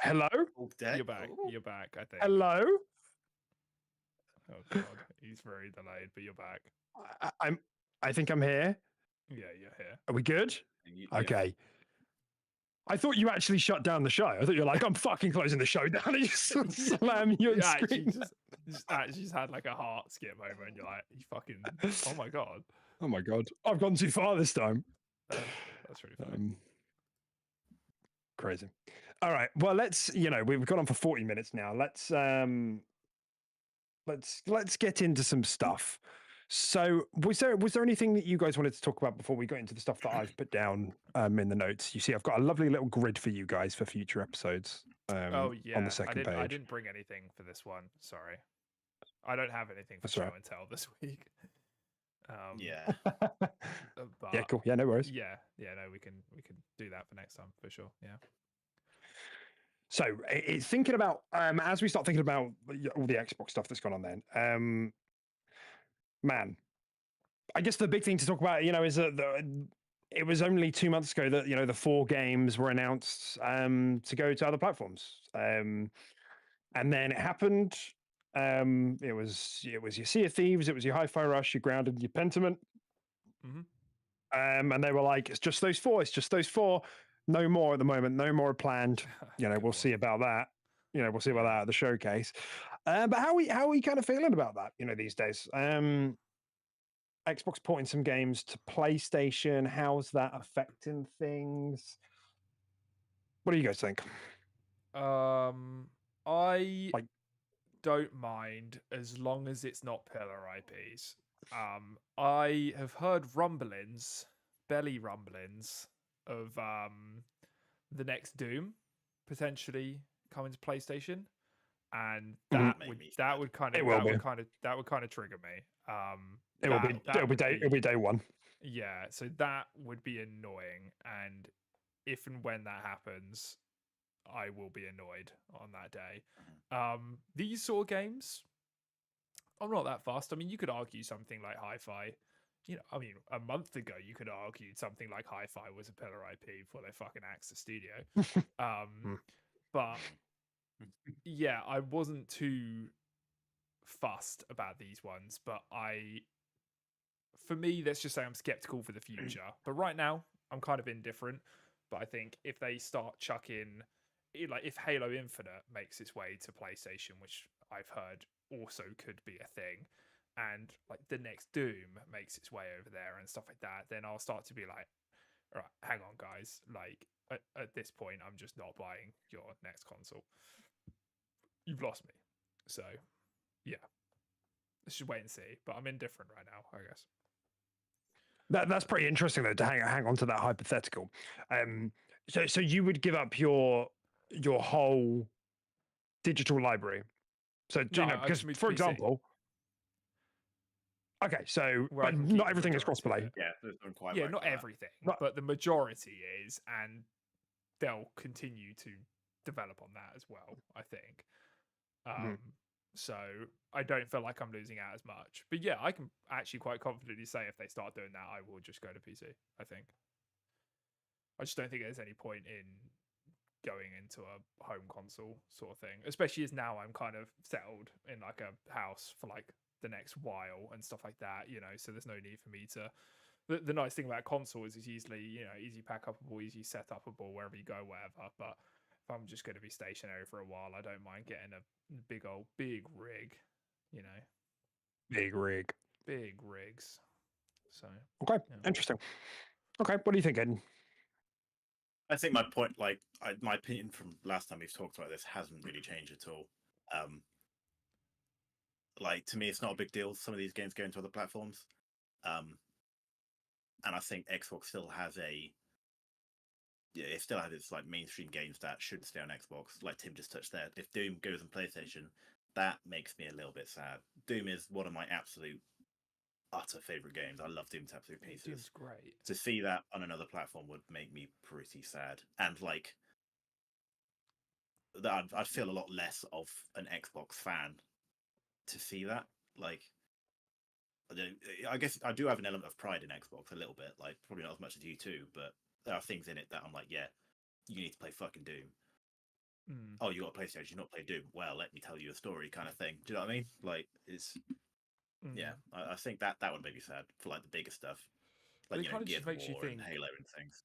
hello? All dead? You're back. Oh. You're back, I think. Hello? Oh, God. He's very delayed, but you're back. I think I'm here. Yeah, you're here. Are we good? And yeah. Okay. I thought you actually shut down the show. I thought you were like, I'm fucking closing the show down and you just slam your You actually screen. just had like a heart skip over and you're like, you fucking, oh my God. Oh my god. I've gone too far this time. That's really funny. Crazy. All right. Well, we've gone on for 40 minutes now. Let's get into some stuff. So was there anything that you guys wanted to talk about before we got into the stuff that I've put down in the notes? You see, I've got a lovely little grid for you guys for future episodes. Oh yeah, on the second I page. didn't bring anything for this one. Sorry, I don't have anything for That's show right. and tell this week. Yeah. But Yeah, cool. Yeah, no worries. yeah, no, we can do that for next time for sure. Yeah. So it's thinking about as we start thinking about all the Xbox stuff that's gone on then. Man, I guess the big thing to talk about, is that it was only 2 months ago that the 4 games were announced to go to other platforms, and then it happened. It was your Sea of Thieves, it was your Hi-Fi Rush, your Grounded, your Pentiment, and they were like, it's just those 4. It's just those 4. No more at the moment. No more planned. We'll see about that. We'll see about that at the showcase. But how are we kind of feeling about that? These days. Xbox porting some games to PlayStation. How's that affecting things? What do you guys think? I don't mind as long as it's not pillar IPs. I have heard rumblings, belly rumblings of the next Doom potentially coming to PlayStation, and that would kind of trigger me. It'll be day one. Yeah, so that would be annoying, and if and when that happens, I will be annoyed on that day. These sort of games, I'm not that fast. I mean, you could argue something like Hi-Fi. A month ago, you could argue something like Hi-Fi was a pillar IP before they fucking axed the studio. But yeah, I wasn't too fussed about these ones. But for me, let's just say I'm skeptical for the future. But right now, I'm kind of indifferent. But I think if they start chucking, if Halo Infinite makes its way to PlayStation, which I've heard also could be a thing, and like the next Doom makes its way over there and stuff like that, then I'll start to be like, all right, hang on, guys. Like at this point, I'm just not buying your next console. You've lost me. So yeah, let's just wait and see. But I'm indifferent right now, I guess. That's pretty interesting though to hang on to that hypothetical. So you would give up your whole digital library. So because for example. Okay, so but not everything is crossplay. Yeah, quite not everything, but the majority is, and they'll continue to develop on that as well, I think. So I don't feel like I'm losing out as much. But yeah, I can actually quite confidently say if they start doing that, I will just go to PC. I think. I just don't think there's any point in going into a home console sort of thing, especially as now I'm kind of settled in like a house for like the next while and stuff like that, so there's no need for me to. The nice thing about console is it's easily, easy pack upable, easy set upable wherever you go, wherever. But if I'm just going to be stationary for a while, I don't mind getting a big rig, you know, Big rig. big rigs. So Okay, yeah. interesting. Okay, what do you think, Aiden? I think my point, my opinion from last time we've talked about this hasn't really changed at all. Like, to me, it's not a big deal. Some of these games go into other platforms. And I think Xbox still has it still has its like mainstream games that should stay on Xbox. Like Tim just touched there. If Doom goes on PlayStation, that makes me a little bit sad. Doom is one of my absolute utter favorite games. I love Doom to absolute pieces. Doom's great. To see that on another platform would make me pretty sad. And like that, I'd feel a lot less of an Xbox fan to see that. Like, I guess I do have an element of pride in Xbox a little bit. Like, probably not as much as you too, but there are things in it that I'm like, yeah, you need to play fucking Doom. Oh, you got a PlayStation, you not play Doom. Well, let me tell you a story, kind of thing. Do you know what I mean? Like, it's yeah. I think that would make me sad for like the bigger stuff, like Gears of War and Halo and things.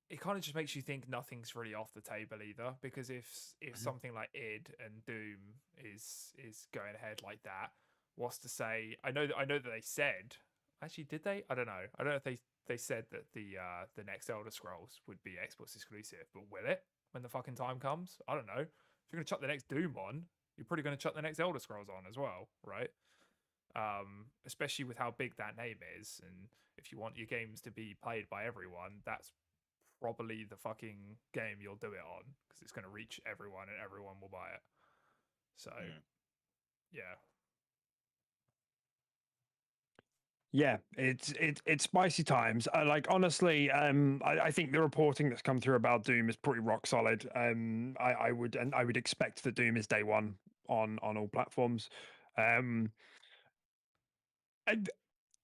It kind of just makes you think nothing's really off the table either, because if something like id and Doom is going ahead like that, what's to say? I know that they said, actually, did they? I don't know. I don't know if they said that the next Elder Scrolls would be Xbox exclusive, but will it when the fucking time comes? I don't know. If you're gonna chuck the next Doom on, you're probably gonna chuck the next Elder Scrolls on as well, right? Especially with how big that name is, and if you want your games to be played by everyone, that's probably the fucking game you'll do it on, because it's going to reach everyone and everyone will buy it. So Yeah, it's spicy times. Like, honestly, I think the reporting that's come through about Doom is pretty rock solid. I would expect that Doom is day one on all platforms.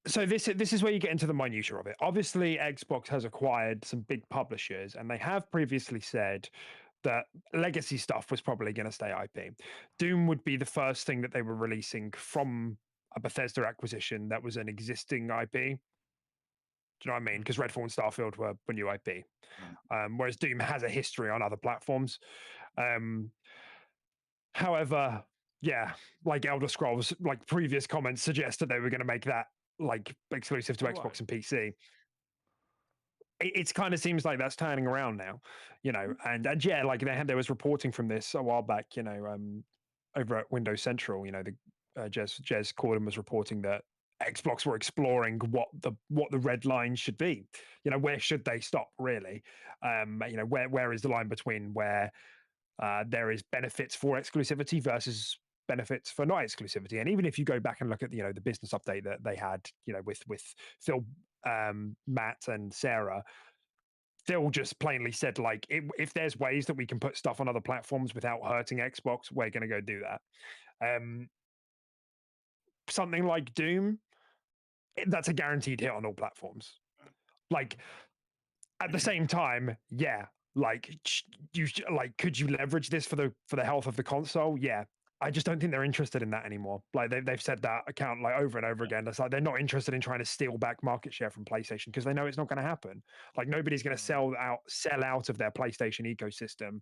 So this is where you get into the minutiae of it. Obviously, Xbox has acquired some big publishers, and they have previously said that legacy stuff was probably going to stay IP. Doom would be the first thing that they were releasing from a Bethesda acquisition that was an existing IP. Do you know what I mean? Because Redfall and Starfield were new IP, whereas Doom has a history on other platforms. However, yeah, like Elder Scrolls, like previous comments suggest that they were going to make that like exclusive to Xbox and PC. It kind of seems like that's turning around now, and yeah, like there was reporting from this a while back, over at Windows Central, the Jez Corden was reporting that Xbox were exploring what the red line should be. Where should they stop really? Where is the line between where there is benefits for exclusivity versus benefits for not exclusivity? And even if you go back and look at the business update that they had, with Phil, Matt, and Sarah, Phil just plainly said, like, if there's ways that we can put stuff on other platforms without hurting Xbox, we're going to go do that. Something like Doom, that's a guaranteed hit on all platforms. Like, at the same time, yeah, like, could you leverage this for the health of the console? Yeah. I just don't think they're interested in that anymore. Like, they've said that account like over and over again. It's like they're not interested in trying to steal back market share from PlayStation, because they know it's not going to happen. Like, nobody's going to sell out of their PlayStation ecosystem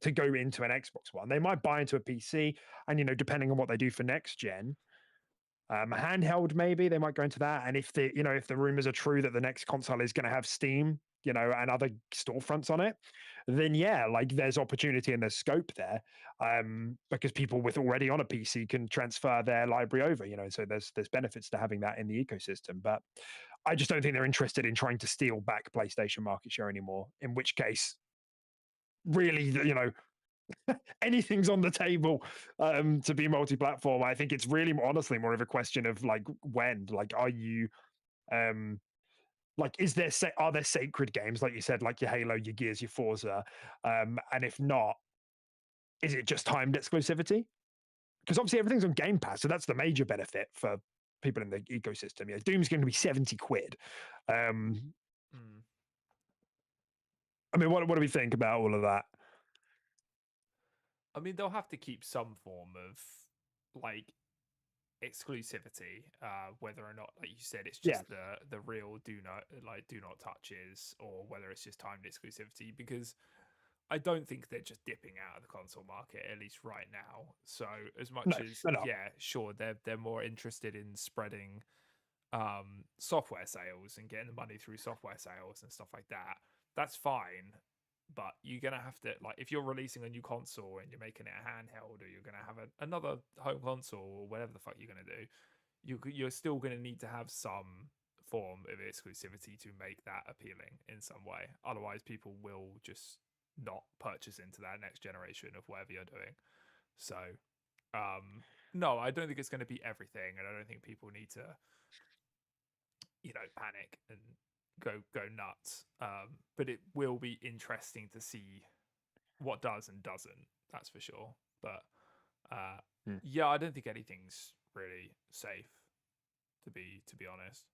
to go into an Xbox One. They might buy into a PC, and depending on what they do for next gen, handheld, maybe they might go into that. And if the rumors are true that the next console is going to have Steam, and other storefronts on it, then yeah, like, there's opportunity and there's scope there, because people with already on a PC can transfer their library over, so there's benefits to having that in the ecosystem. But I just don't think they're interested in trying to steal back PlayStation market share anymore, in which case, really, anything's on the table to be multi-platform. I think it's really honestly more of a question of like, when, like, are you like, are there sacred games, like you said, like your Halo, your Gears, your Forza, and if not, is it just timed exclusivity? Because obviously everything's on Game Pass, so that's the major benefit for people in the ecosystem. Yeah, Doom's going to be 70 quid. I mean, what do we think about all of that? I mean, they'll have to keep some form of like exclusivity, whether or not, like you said, it's just the real do not touches, or whether it's just timed exclusivity, because I don't think they're just dipping out of the console market, at least right now. So as much as yeah, sure, they're more interested in spreading software sales and getting the money through software sales and stuff like that. That's fine. But you're gonna have to, like, if you're releasing a new console and you're making it a handheld, or you're gonna have another home console, or whatever the fuck you're gonna do, you're still gonna need to have some form of exclusivity to make that appealing in some way. Otherwise, people will just not purchase into that next generation of whatever you're doing. So, no, I don't think it's going to be everything, and I don't think people need to, panic and go nuts. But it will be interesting to see what does and doesn't. That's for sure. But yeah, I don't think anything's really safe, to be honest.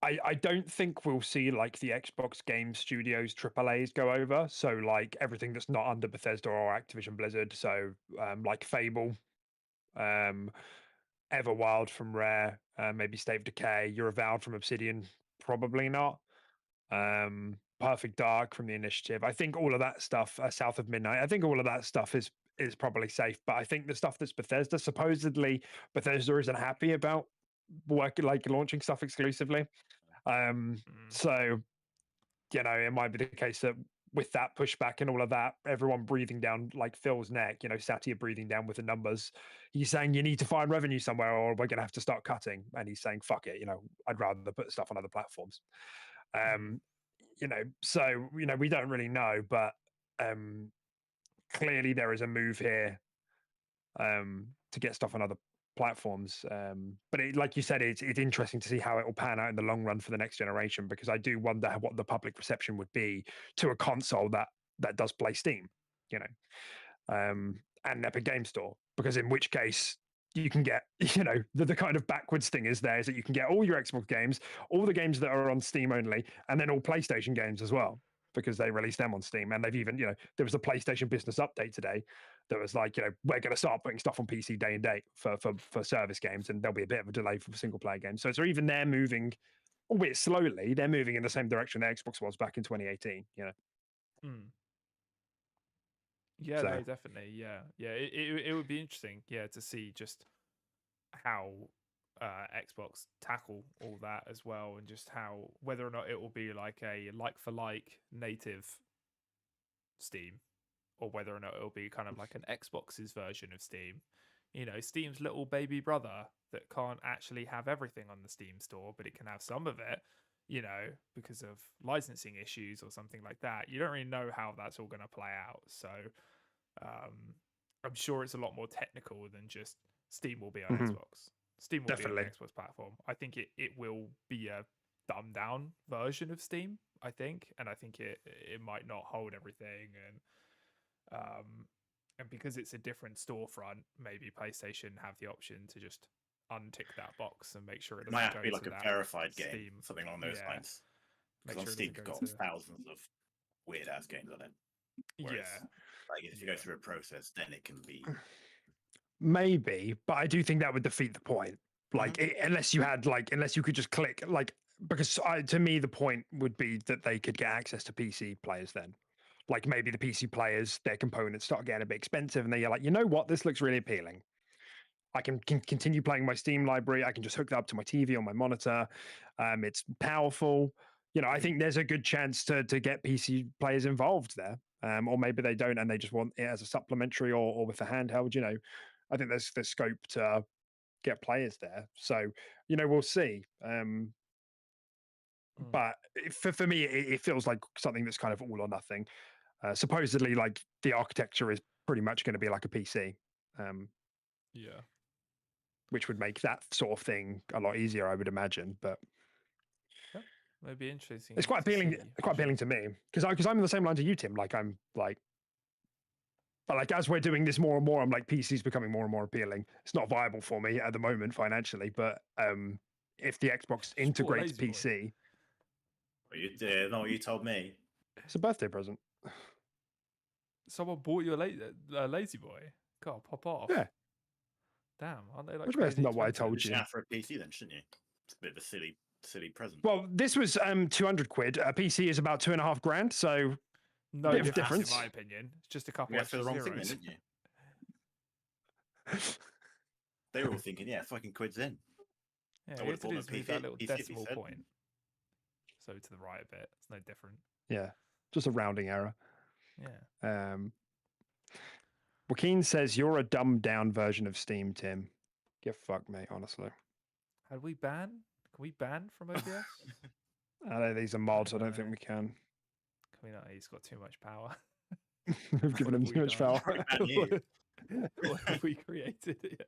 I don't think we'll see like the Xbox Game Studios AAAs go over. So like everything that's not under Bethesda or Activision Blizzard. So like Fable, Everwild from Rare, maybe State of Decay, You're Avowed from Obsidian, probably not. Perfect Dark from the Initiative. I think all of that stuff, South of Midnight, I think all of that stuff is probably safe. But I think the stuff that's Bethesda, supposedly Bethesda isn't happy about launching stuff exclusively. So, it might be the case that with that pushback and all of that, everyone breathing down like Phil's neck, Satya breathing down with the numbers. He's saying you need to find revenue somewhere, or we're going to have to start cutting. And he's saying, fuck it, I'd rather put stuff on other platforms. So, we don't really know, but clearly there is a move here to get stuff on other platforms. But like you said, it's interesting to see how it will pan out in the long run for the next generation, because I do wonder what the public reception would be to a console that does play Steam, and Epic Game Store, because in which case you can get, the kind of backwards thing is that you can get all your Xbox games, all the games that are on Steam only, and then all PlayStation games as well, because they release them on Steam. And they've even, there was a PlayStation business update today that was like, we're going to start putting stuff on PC day and date for service games, and there'll be a bit of a delay for single player games. So even they're moving, albeit slowly, they're moving in the same direction that Xbox was back in 2018, Yeah, so. No, definitely. Yeah. It would be interesting, to see just how Xbox tackle all that as well, and just how, whether or not it will be like a like for like native Steam, or whether or not it'll be kind of like an Xbox's version of Steam. Steam's little baby brother that can't actually have everything on the Steam store, but it can have some of it, because of licensing issues or something like that. You don't really know how that's all going to play out. So I'm sure it's a lot more technical than just Steam will be on Xbox. Steam will be on the Xbox platform. I think it will be a dumbed down version of Steam, I think. And I think it might not hold everything. And because it's a different storefront, maybe PlayStation have the option to just untick that box and make sure it doesn't might have go to be like to a verified game, Steam. something along those lines. Because on sure Steam, you've got thousands of weird ass games on it. Whereas, like, if you go through a process, then it can be. Maybe, but I do think that would defeat the point. Like, unless you could just click, because to me, the point would be that they could get access to PC players then. Like, maybe the PC players, their components start getting a bit expensive, and they're like, you know what, this looks really appealing. I can continue playing my Steam library. I can just hook that up to my TV or my monitor. It's powerful. I think there's a good chance to get PC players involved there. Or maybe they don't, and they just want it as a supplementary or with a handheld. I think there's scope to get players there. So, we'll see. But for me, it feels like something that's kind of all or nothing. Supposedly, like, the architecture is pretty much going to be like a PC. Which would make that sort of thing a lot easier, I would imagine. But It'd be interesting. It's quite to appealing. see, for Quite appealing sure. to me because I'm in the same lines as you, Tim. Like I'm like, but like as we're doing this more and more, I'm like PC's becoming more and more appealing. It's not viable for me at the moment financially, but if the Xbox Just bought a integrates Lazy Boy. PC, What you did, not what you told me. it's a birthday present. Someone bought you a Lazy Boy. God, pop off. Yeah. Damn, aren't they like Which that's crazy not what I expensive? told You you. should ask for a PC then, shouldn't you? It's a bit of a silly present. Well, this was 200 quid. A PC is about £2,500, so No bit of difference, difference. in my opinion. It's just a couple You asked for extra the wrong thing then, zeros. didn't you? They were all thinking, yeah, fucking quid's in. Yeah, I you would've have to do bought is them move PC that little PC if you decimal said. point. So to the right a bit. It's no different. yeah, just a rounding error. Yeah. Joaquin says you're a dumbed down version of Steam, Tim. Get fucked, mate. Honestly, Had we ban? Can we ban from OBS? I know these are mods. I don't No. think we can. Can we not? He's got too much power. We've given What him have too we much done? power. Ban you. What have we created?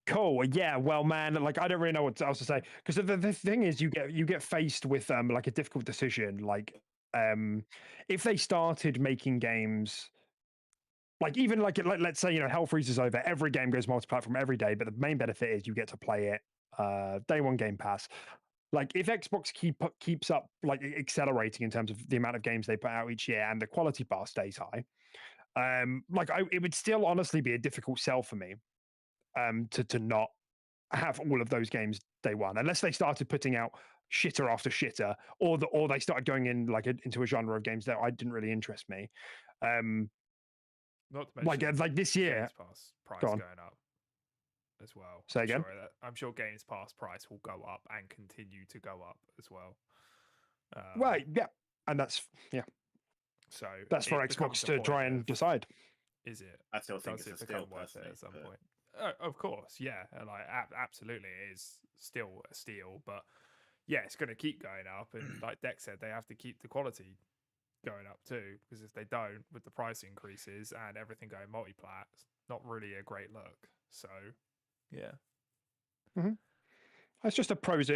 Cool. Yeah. Well, man, like I don't really know what else to say because the thing is, you get faced with like a difficult decision. Like, if they started making games, like even like let's say Hell freezes over, every game goes multi-platform every day, but the main benefit is you get to play it day one Game Pass. Like if Xbox keeps up like accelerating in terms of the amount of games they put out each year and the quality bar stays high, it would still honestly be a difficult sell for me to not have all of those games day one, unless they started putting out shitter after shitter, or they started going in into a genre of games that I didn't really interest me. Not to mention like this year, Games Pass price Go on. going up as well. Say again? I'm sure Games Pass price will go up and continue to go up as well. Well, yeah, and that's So that's for it becomes Xbox a to point try and of, decide. Is it? I still think Does it's it a become steal worth it personally. at some but- point? Of course, yeah. Like absolutely, it is still a steal, but yeah, it's going to keep going up. And like Dex said, they have to keep the quality going up too, because if they don't, with the price increases and everything going multi-plat, it's not really a great look. So, yeah. It's just a pros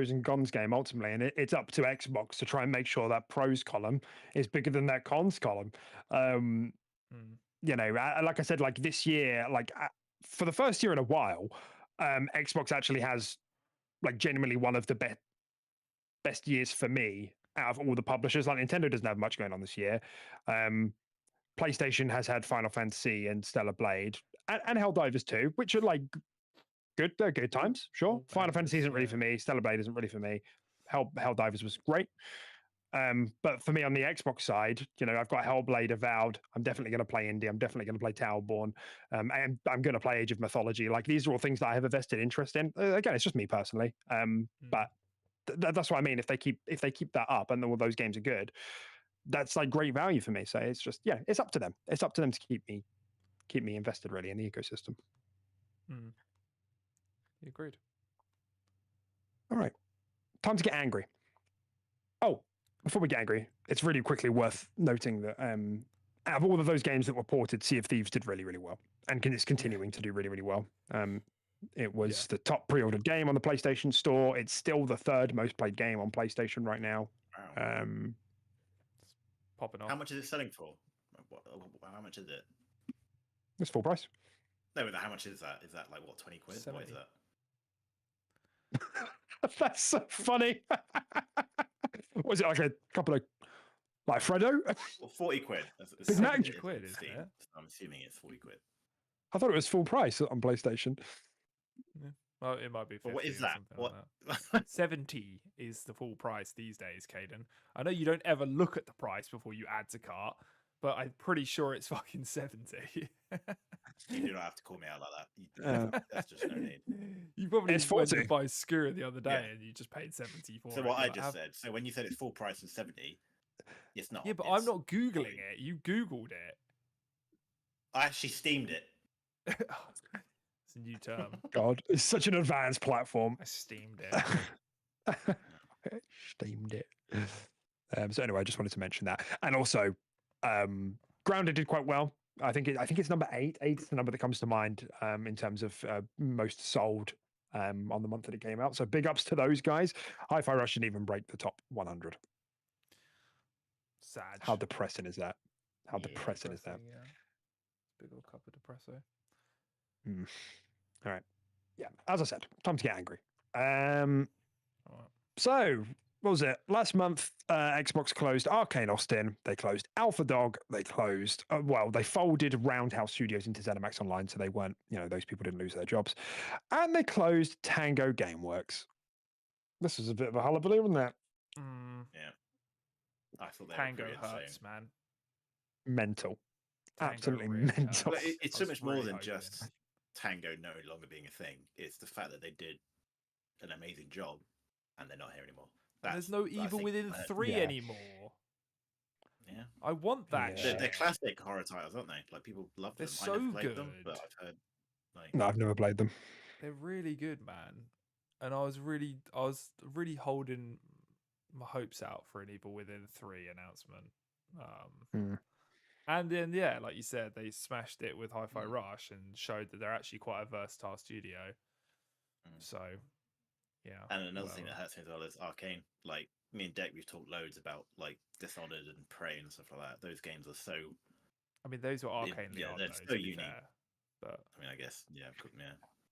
and cons game ultimately, and it's up to Xbox to try and make sure that pros column is bigger than that cons column. Like I said, like this year, for the first year in a while, Xbox actually has like genuinely one of the best years for me out of all the publishers. Like Nintendo doesn't have much going on this year. PlayStation has had Final Fantasy and Stellar Blade and Helldivers 2, which are like good. They're good times, sure. All Final Fantasy bangers, isn't really yeah. for me. Stellar Blade isn't really for me. Helldivers was great. But for me on the Xbox side, I've got Hellblade Avowed. I'm definitely going to play Indie. I'm definitely going to play Towerborn. And I'm going to play Age of Mythology. Like these are all things that I have a vested interest in. Again, it's just me personally. But that's what I mean. If they keep that up and all those games are good, that's like great value for me. So it's just it's up to them. It's up to them to keep me invested really in the ecosystem. You agreed. All right, time to get angry. Oh, before we get angry, it's really quickly worth noting that out of all of those games that were ported, Sea of Thieves did really, really well, and it's continuing to do really, really well. It was the top pre-ordered game on the PlayStation Store. It's still the third most played game on PlayStation right now. Wow. It's popping off. How much is it selling for? How much is it? It's full price. No, but how much is that? Is that like what, 20 quid? What is 70. that? That's so funny. Was it like a couple of like Freddo? Well, 40 quid. Big Mac? 70 quid, on isn't Steam. it? I'm assuming it's 40 quid. I thought it was full price on PlayStation. Well, it might be 50 But what is or that? something What? like that. 70 is the full price these days, Caden. I know you don't ever look at the price before you add to cart, but I'm pretty sure it's fucking 70. You do not have to call me out like that. That's just no need. You probably It's went to 40. buy Skura the other day Yeah. and you just paid 70 for So it. what You're I like, just said. So when you said it's full price and 70, it's not. Yeah, but it's I'm not Googling 40. it. You Googled it. I actually steamed it. It's a new term. God, it's such an advanced platform. I steamed it. Steamed it. So anyway, I just wanted to mention that, and also, Grounded did quite well. I think it's number 8. 8 is the number that comes to mind in terms of most sold on the month that it came out. So big ups to those guys. Hi-Fi Rush didn't even break the top 100. Sad. How depressing is that? How Yeah, depressing is that? Yeah. Big old cup of depresso. All right. Yeah, as I said, time to get angry. All right. So, what was it? Last month, Xbox closed Arcane Austin. They closed Alpha Dog. They closed, they folded Roundhouse Studios into ZeniMax Online, so they weren't, those people didn't lose their jobs. And they closed Tango Gameworks. This was a bit of a hullabaloo, wasn't it? Yeah. I thought they Tango were pretty hurts, insane. man. Mental. Tango Absolutely really mental. hurts. But it's I so was much more really than hoping. just Tango no longer being a thing. It's the fact that they did an amazing job and they're not here anymore. There's no Evil Within 3 anymore. Yeah. I want that Yeah. shit. They're classic horror titles, aren't they? Like people love them. They're I never so played them, good. but I've heard like No, I've never played them. They're really good, man. And I was really holding my hopes out for an Evil Within 3 announcement. And then, yeah, like you said, they smashed it with Hi-Fi Rush and showed that they're actually quite a versatile studio. So, yeah. And another thing that hurts me as well is Arcane. Like me and Deck, we've talked loads about like Dishonored and Prey and stuff like that. Those games are so. I mean, those were Arcane. Yeah, they're so unique. But I mean, I guess yeah.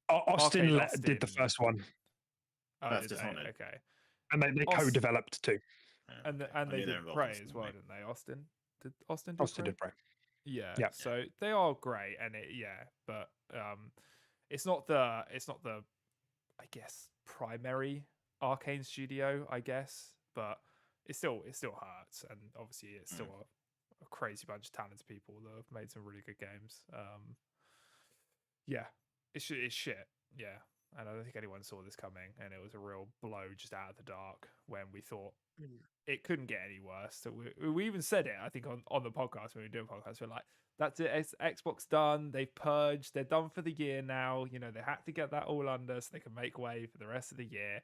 Austin did the first one. That's Dishonored. Okay. And they co-developed too. Yeah, And they did Prey as well, didn't they? Austin did Prey? Yeah. So they are great, and but it's not the I guess primary Arcane studio, I guess, but it still hurts, and obviously it's still a crazy bunch of talented people that have made some really good games. It's shit. Yeah. And I don't think anyone saw this coming, and it was a real blow just out of the dark when we thought it couldn't get any worse. So we even said it, I think, on the podcast when we were doing podcasts. We're like, that's it, Xbox done. They've purged. They're done for the year now. They had to get that all under so they can make way for the rest of the year.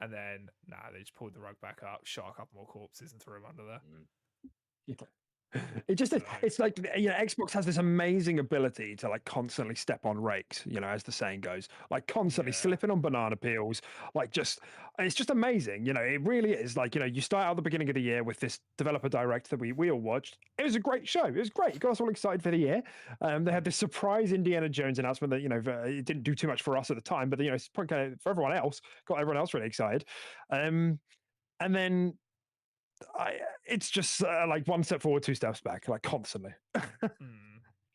And then, they just pulled the rug back up, shot a couple more corpses, and threw them under there. It just it's like Xbox has this amazing ability to like constantly step on rakes, as the saying goes, like constantly slipping on banana peels, like it's just amazing. It really is. Like, you start out at the beginning of the year with this developer direct that we all watched. It was a great show. It was great. It got us all excited for the year. They had this surprise Indiana Jones announcement that it didn't do too much for us at the time, but it's probably kind of for everyone else, got everyone else really excited. And then it's just like one step forward, two steps back, like constantly.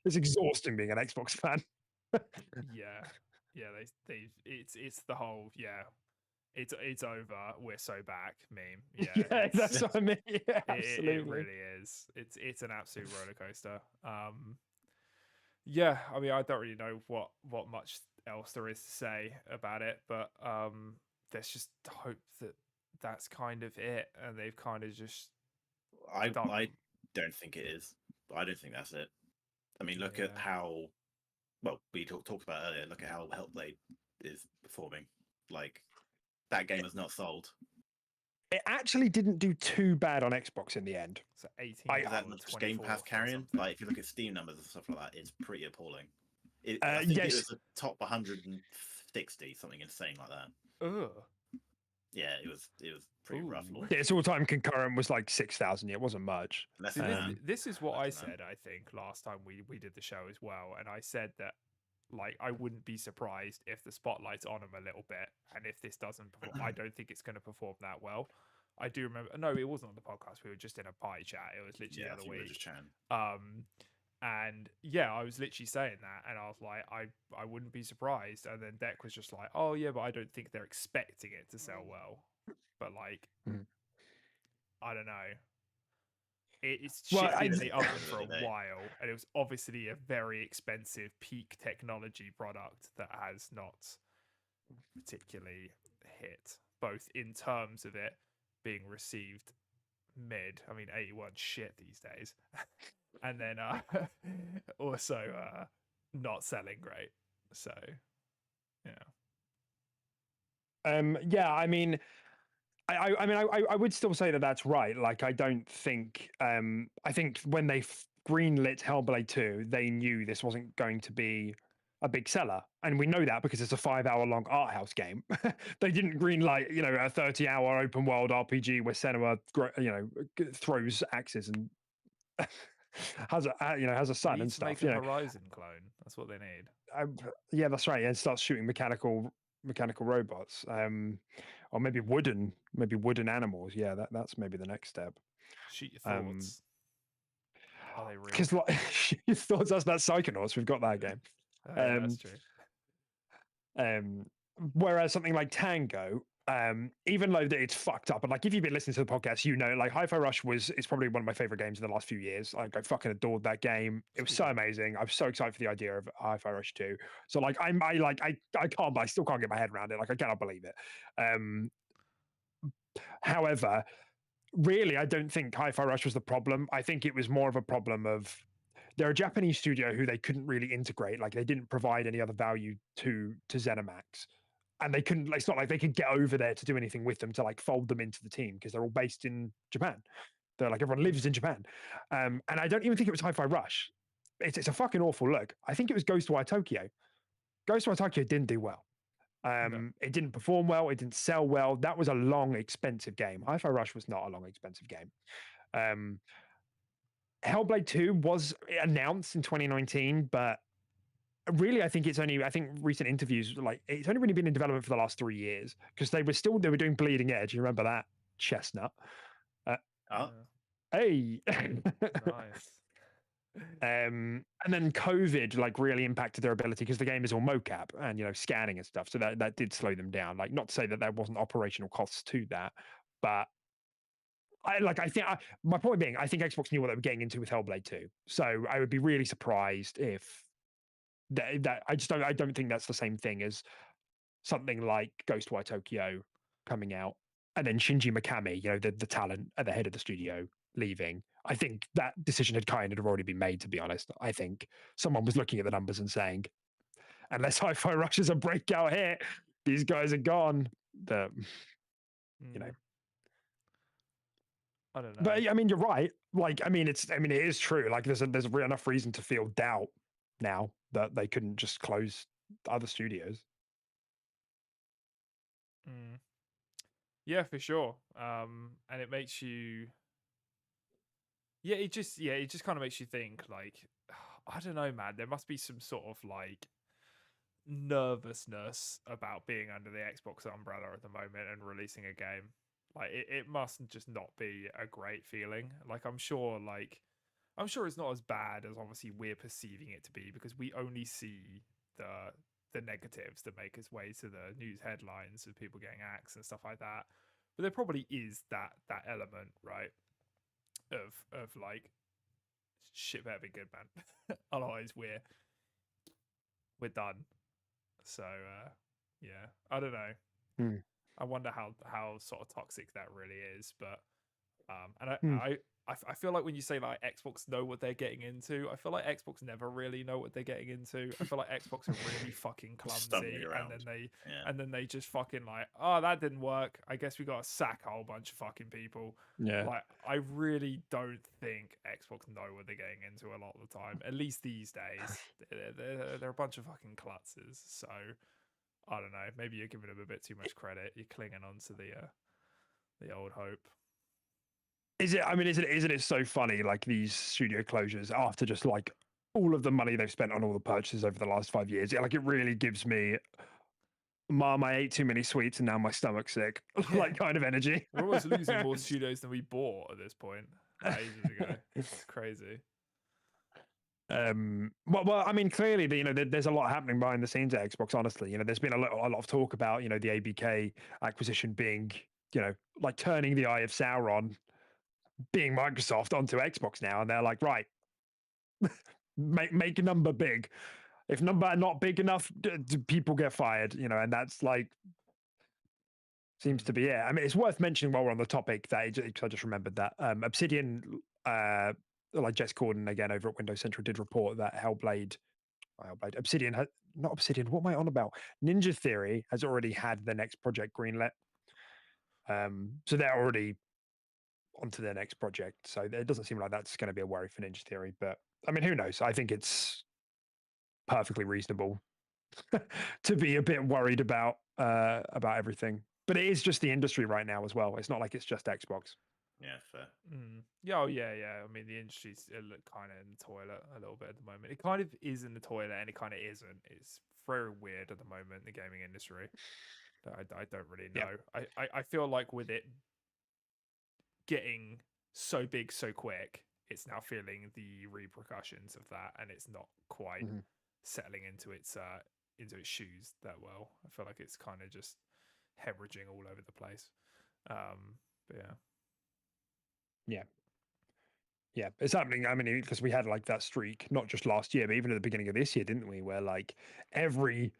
It's exhausting being an Xbox fan. It's the whole it's over, we're so back meme. That's what I mean. Absolutely. It really is. It's an absolute roller coaster. I mean, I don't really know what much else there is to say about it, but let's just hope that that's kind of it, and they've kind of just I don't think it is. I don't think that's it. I mean, look at how we talked about earlier. Look at how Hellblade is performing. Like, that game is not sold. It actually didn't do too bad on Xbox in the end. So 18. Is that not Game Pass carrying? Like, if you look at Steam numbers and stuff like that, it's pretty appalling. I think it was a top 160, something insane like that. Ugh. Yeah, it was pretty rough. Its all-time concurrent was like 6,000. It wasn't much. This is what I said, I think, last time we did the show as well, and I said that like I wouldn't be surprised if the spotlight's on them a little bit, and if this doesn't perform, I don't think it's going to perform that well. I do remember. No, it wasn't on the podcast. We were just in a pie chat. It was literally the other week. And I was literally saying that, and I was like, I wouldn't be surprised. And then Deck was just like, oh yeah, but I don't think they're expecting it to sell well. But like, I don't know. It's been in the oven for a while, and it was obviously a very expensive peak technology product that has not particularly hit, both in terms of it being received mid. I mean, 81 shit these days. And then also not selling great. So I mean, I would still say that that's right. Like, I don't think I think when they greenlit Hellblade 2, they knew this wasn't going to be a big seller, and we know that because it's a 5-hour long art house game. They didn't greenlight, you know, a 30-hour open world RPG where Senua, you know, throws axes and has a They son need and to make stuff. a You know, Horizon clone. That's what they need. yeah, that's right. And starts shooting mechanical robots, or maybe wooden animals. Yeah, that's maybe the next step. Shoot your thoughts. Are they real? Because like your thoughts, that's Psychonauts. We've got that game. Oh, yeah, that's true. Whereas something like Tango, even though it's fucked up, and like if you've been listening to the podcast, you know, like Hi-Fi Rush is probably one of my favorite games in the last few years. Like I fucking adored that game. It was so amazing. I was so excited for the idea of Hi-Fi Rush 2. So like I still can't get my head around it. Like I cannot believe it. However, really, I don't think Hi-Fi Rush was the problem. I think it was more of a problem of they're a Japanese studio who they couldn't really integrate. Like they didn't provide any other value to ZeniMax, and they couldn't. It's not like they could get over there to do anything with them to like fold them into the team because they're all based in Japan. They're like everyone lives in Japan, and I don't even think it was Hi-Fi Rush. It's a fucking awful look. I think it was Ghostwire Tokyo. Ghostwire Tokyo didn't do well. It didn't perform well. It didn't sell well. That was a long, expensive game. Hi-Fi Rush was not a long, expensive game. Hellblade 2 was announced in 2019, but really, I think recent interviews, like it's only really been in development for the last 3 years because they were doing Bleeding Edge. You remember that? Chestnut. Hey. Nice. And then COVID like really impacted their ability because the game is all mocap and, you know, scanning and stuff. So that did slow them down. Like, not to say that there wasn't operational costs to that, but my point being, I think Xbox knew what they were getting into with Hellblade 2. So I would be really surprised if I don't think that's the same thing as something like Ghostwire Tokyo coming out and then Shinji Mikami, you know, the talent at the head of the studio, leaving. I think that decision had kind of already been made, to be honest. I think someone was looking at the numbers and saying, unless Hi-Fi Rush is a breakout hit, these guys are gone. You know. I don't know. But I mean, you're right. Like, it is true. Like, there's enough reason to feel doubt now that they couldn't just close other studios. Yeah, for sure. And it makes you. Yeah, it just kind of makes you think. Like, I don't know, man. There must be some sort of like nervousness about being under the Xbox umbrella at the moment and releasing a game. Like it must just not be a great feeling. Like I'm sure it's not as bad as obviously we're perceiving it to be because we only see the negatives that make its way to the news headlines of people getting axed and stuff like that. But there probably is that element, right? Of like shit better be good, man. Otherwise we're done. So yeah, I don't know. I wonder how sort of toxic that really is, but I feel like when you say like Xbox know what they're getting into, I feel like Xbox never really know what they're getting into. I feel like Xbox are really fucking clumsy, and then they just fucking like, oh, that didn't work. I guess we got to sack a whole bunch of fucking people. Yeah, like I really don't think Xbox know what they're getting into a lot of the time. At least these days, they're a bunch of fucking klutzes. So. I don't know. Maybe you're giving them a bit too much credit. You're clinging on to the old hope. Isn't it so funny? Like these studio closures after just like all of the money they've spent on all the purchases over the last 5 years. Like it really gives me, Mom, I ate too many sweets and now my stomach's sick. Like kind of energy. We're almost losing more studios than we bought at this point. Ages ago. It's crazy. Well, I mean, clearly, there's a lot happening behind the scenes at Xbox. Honestly, there's been a lot of talk about, the ABK acquisition being, like turning the eye of Sauron, being Microsoft onto Xbox now, and they're like, right, make a number big. If number not big enough, people get fired, and that's like seems to be it. I mean, it's worth mentioning while we're on the topic that I just remembered that Obsidian. Like Jess Corden again over at Windows Central did report that Obsidian, not Obsidian, what am I on about? Ninja Theory has already had the next project greenlit. So they're already onto their next project. So it doesn't seem like that's going to be a worry for Ninja Theory. But I mean, who knows? I think it's perfectly reasonable to be a bit worried about everything. But it is just the industry right now as well. It's not like it's just Xbox. Yeah, fair. Yeah, oh, yeah. I mean, the industry's kind of in the toilet a little bit at the moment. It kind of is in the toilet, and it kind of isn't. It's very weird at the moment, the gaming industry. I don't really know. I feel like with it getting so big so quick, it's now feeling the repercussions of that, and it's not quite settling into its shoes that well. I feel like it's kind of just hemorrhaging all over the place. But yeah, it's happening. I mean, because we had like that streak not just last year, but even at the beginning of this year, didn't we? Where like every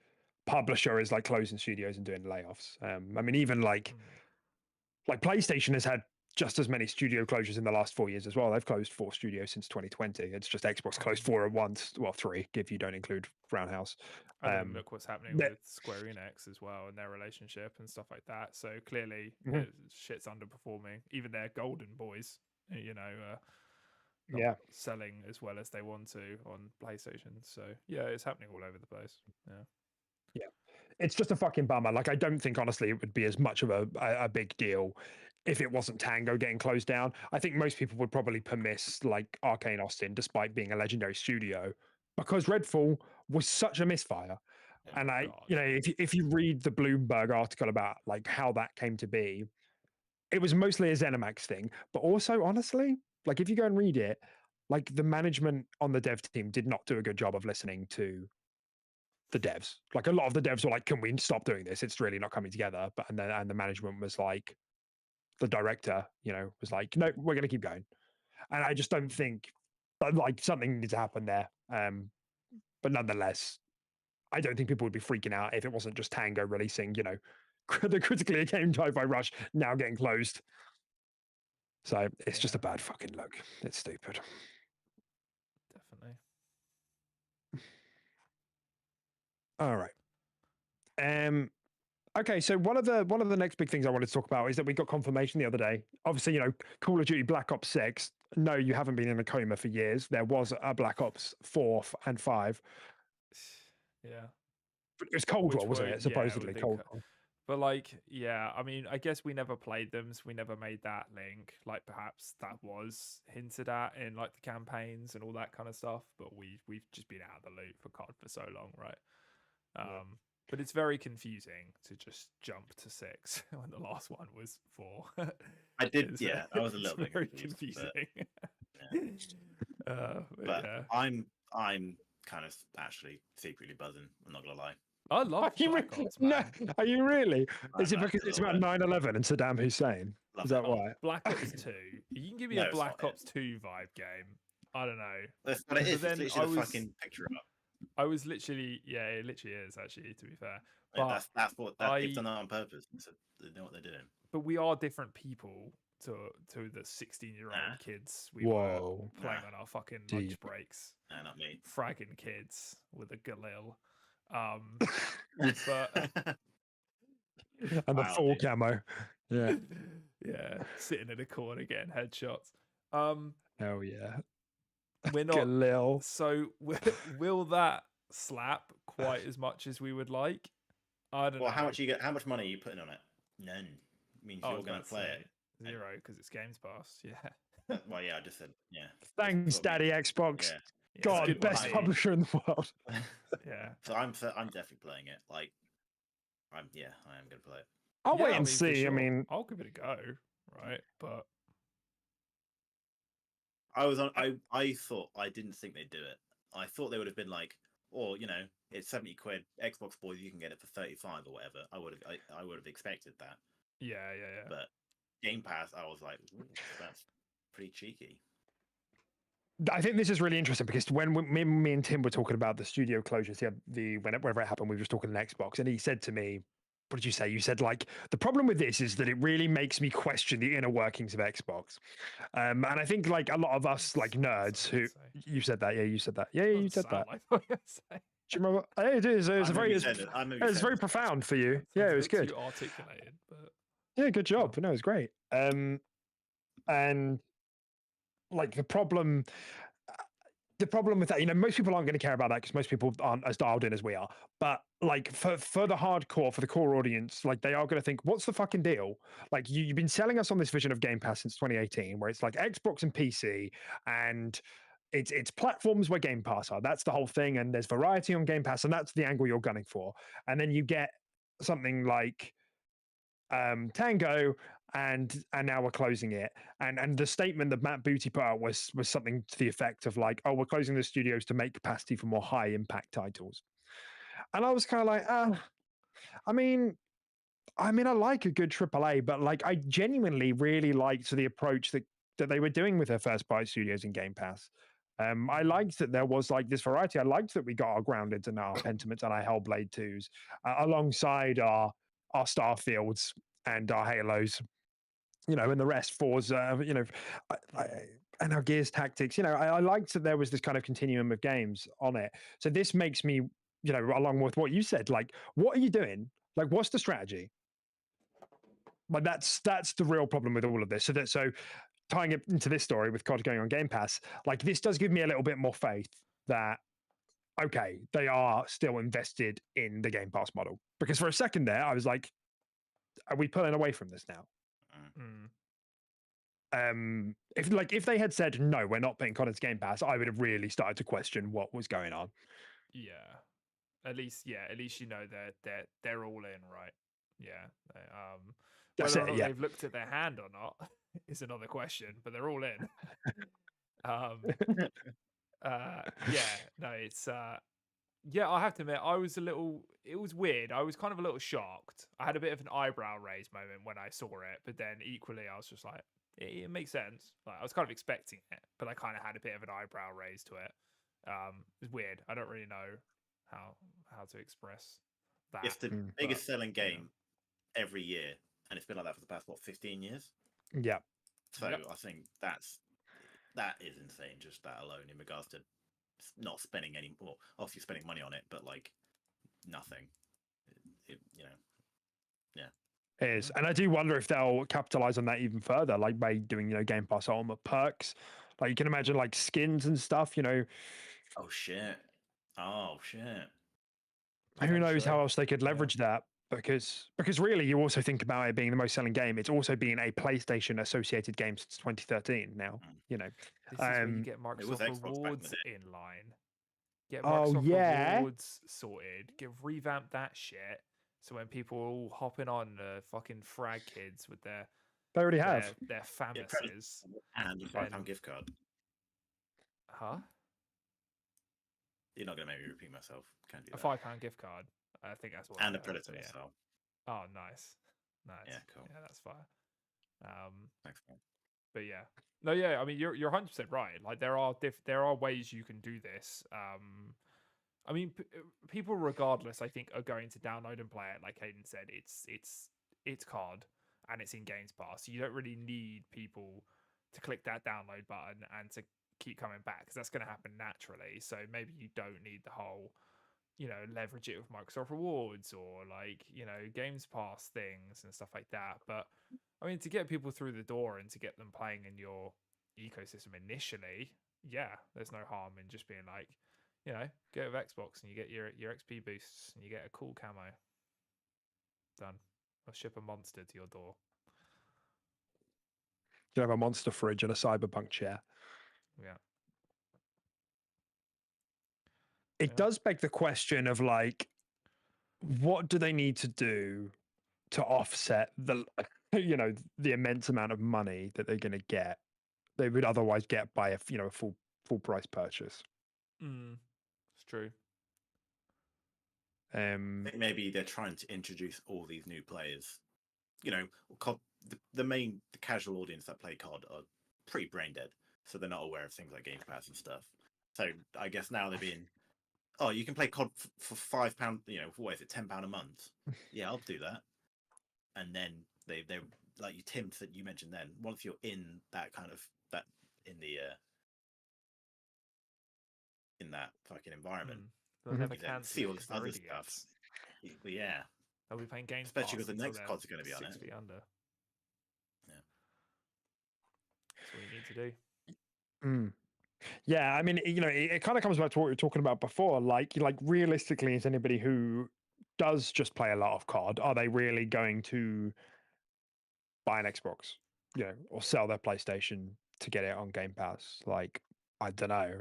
publisher is like closing studios and doing layoffs. I mean, even like PlayStation has had just as many studio closures in the last 4 years as well. They've closed 4 studios since 2020. It's just Xbox closed 4 at once. Well, 3 if you don't include Roundhouse. And then look what's happening with Square Enix as well and their relationship and stuff like that. So clearly, shit's underperforming. Even their golden boys, not selling as well as they want to on PlayStation. So yeah, it's happening all over the place. Yeah, it's just a fucking bummer. Like, I don't think honestly it would be as much of a big deal if it wasn't Tango getting closed down. I think most people would probably permiss like Arcane Austin, despite being a legendary studio, because Redfall was such a misfire. And if you read the Bloomberg article about like how that came to be, it was mostly a ZeniMax thing. But also, honestly, like if you go and read it, like the management on the dev team did not do a good job of listening to the devs. Like a lot of the devs were like, "Can we stop doing this? It's really not coming together." But and the management was like, the director, was like, "No, we're going to keep going." And I just don't think like something needs to happen there. But nonetheless, I don't think people would be freaking out if it wasn't just Tango releasing, the critically acclaimed Hi-Fi Rush now getting closed. So it's just a bad fucking look. It's stupid. Definitely. All right. Okay, so one of the next big things I wanted to talk about is that we got confirmation the other day. Obviously, Call of Duty Black Ops 6. No, you haven't been in a coma for years. There was a Black Ops 4 and 5. Yeah. It was Cold War, wasn't it? Supposedly Cold War. But I mean, I guess we never played them, so we never made that link. Like perhaps that was hinted at in like the campaigns and all that kind of stuff. But we've just been out of the loop for COD for so long, right? But it's very confusing to just jump to 6 when the last one was 4. I did, I was a little bit very confusing. But I'm kind of actually secretly buzzing. I'm not gonna lie. I love Black Ops, man. No, are you really? Is it because it's about 9/11 and Saddam Hussein? Is that why? Black Ops 2. You can give me a Black Ops 2 vibe game. I don't know. That's what it is. It's literally a fucking picture up. I was literally, it literally is actually, to be fair. But that's what they've done on purpose. So they know what they're doing. But we are different people to the 16-year-old kids we were playing on our fucking lunch breaks. Nah, not me. Fragging kids with a Galil. But and the full camo. Yeah. Yeah. Sitting in a corner getting headshots. Hell yeah. We're not Galil. So will that slap quite as much as we would like? I don't know. How much money are you putting on it? None. Means you're going to play it. 0 because it's Games Pass. Yeah. Well, yeah, I just said Thanks, Daddy Xbox. Yeah, God, best publisher in the world. Yeah. So I'm definitely playing it. Like, I am going to play it. I'll wait and see. Sure. I mean, I'll give it a go, right? But I thought I didn't think they'd do it. I thought they would have been like, it's 70 quid. Xbox boys, you can get it for 35 or whatever. I would have expected that. Yeah. But Game Pass, I was like, that's pretty cheeky. I think this is really interesting because when me and Tim were talking about the studio closures, whenever it happened, we were just talking on Xbox, and he said to me, "What did you say?" You said like the problem with this is that it really makes me question the inner workings of Xbox, and I think like a lot of us like nerds who you said that, you said that, you said that. Do you remember? It is. It was very profound for you. Yeah, it was good. Too articulated, but yeah, good job. No, it was great. And like the problem, the problem with that, most people aren't going to care about that because most people aren't as dialed in as we are. But like for the hardcore, for the core audience, like they are going to think, what's the fucking deal? Like you've been selling us on this vision of Game Pass since 2018, where it's like Xbox and PC, and it's platforms where Game Pass are. That's the whole thing, and there's variety on Game Pass, and that's the angle you're gunning for. And then you get something like Tango, and now we're closing it. And the statement that Matt Booty put out was something to the effect of like, oh, we're closing the studios to make capacity for more high impact titles. And I was kind of like, I mean, I like a good AAA, but like I genuinely really liked the approach that they were doing with their first party studios in Game Pass. I liked that there was like this variety. I liked that we got our Grounded and our Pentiments and our Hellblade 2s alongside our Starfields and our Halos, and the rest Forza, and our Gears Tactics. I liked that there was this kind of continuum of games on it. So this makes me, along with what you said, like, what are you doing? Like, what's the strategy? Like, that's the real problem with all of this. So tying it into this story with COD going on Game Pass, like, this does give me a little bit more faith that, okay, they are still invested in the Game Pass model. Because for a second there, I was like, are we pulling away from this now? If they had said no, we're not putting COD into Game Pass, I would have really started to question what was going on. Yeah, at least they're all in, right? Yeah. That's Whether or it, not yeah. they've looked at their hand or not is another question, but they're all in. It's I have to admit, it was weird. I was kind of a little shocked. I had a bit of an eyebrow raise moment when I saw it, but then equally I was just like, it makes sense. Like, I was kind of expecting it, but I kind of had a bit of an eyebrow raise to it. It's weird. I don't really know how to express that. It's the biggest selling game every year, and it's been like that for the past 15 years. Yeah. So I think that is insane, just that alone, in regards to not spending any more. Obviously spending money on it, but like nothing. It is. And I do wonder if they'll capitalize on that even further, like by doing, Game Pass Ultimate perks. Like you can imagine like skins and stuff, Oh shit. Who knows how else they could leverage that? Because really, you also think about it being the most selling game. It's also been a PlayStation associated game since 2013 now. This is where you get Microsoft Rewards in line. Get Microsoft Rewards sorted. Revamp that shit. So when people are all hopping on fucking frag kids with their they already have their famises and a £5 gift card. Huh? You're not gonna make me repeat myself. Can't do that. A £5 gift card. I think that's what. And a Predator missile. Oh, nice. Yeah, cool. Yeah, that's fire. Thanks, man. But yeah, no, yeah. I mean, you're 100% right. Like there are ways you can do this. I mean, people regardless, I think, are going to download and play it. Like Hayden said, it's COD and it's in Games Pass. So you don't really need people to click that download button and to keep coming back, because that's going to happen naturally. So maybe you don't need the whole, leverage it with Microsoft Rewards or like, Games Pass things and stuff like that. But I mean, to get people through the door and to get them playing in your ecosystem initially, yeah, there's no harm in just being like, get with Xbox and you get your XP boosts and you get a cool camo. Done. I'll ship a monster to your door. You have a monster fridge and a cyberpunk chair. Yeah. It does beg the question of like, what do they need to do to offset the the immense amount of money that they're going to get, they would otherwise get by a full price purchase. It's true. I think maybe they're trying to introduce all these new players. COD, the casual audience that play COD are pretty brain dead, so they're not aware of things like Game Pass and stuff. So I guess now they're being, oh, you can play COD for £5. What is it, £10 a month? Yeah, I'll do that. And then they like Tim said, you mentioned then, once you're in that kind of that in that fucking environment, They'll never you then see all this other stuff. Yeah. They'll be playing Games Especially Pass because the next COD's going to be on it. 6 feet under. Yeah. That's what you need to do. Yeah, I mean, it kind of comes back to what we were talking about before. Like realistically, is anybody who does just play a lot of COD, are they really going to buy an Xbox, or sell their PlayStation to get it on Game Pass? Like, I don't know.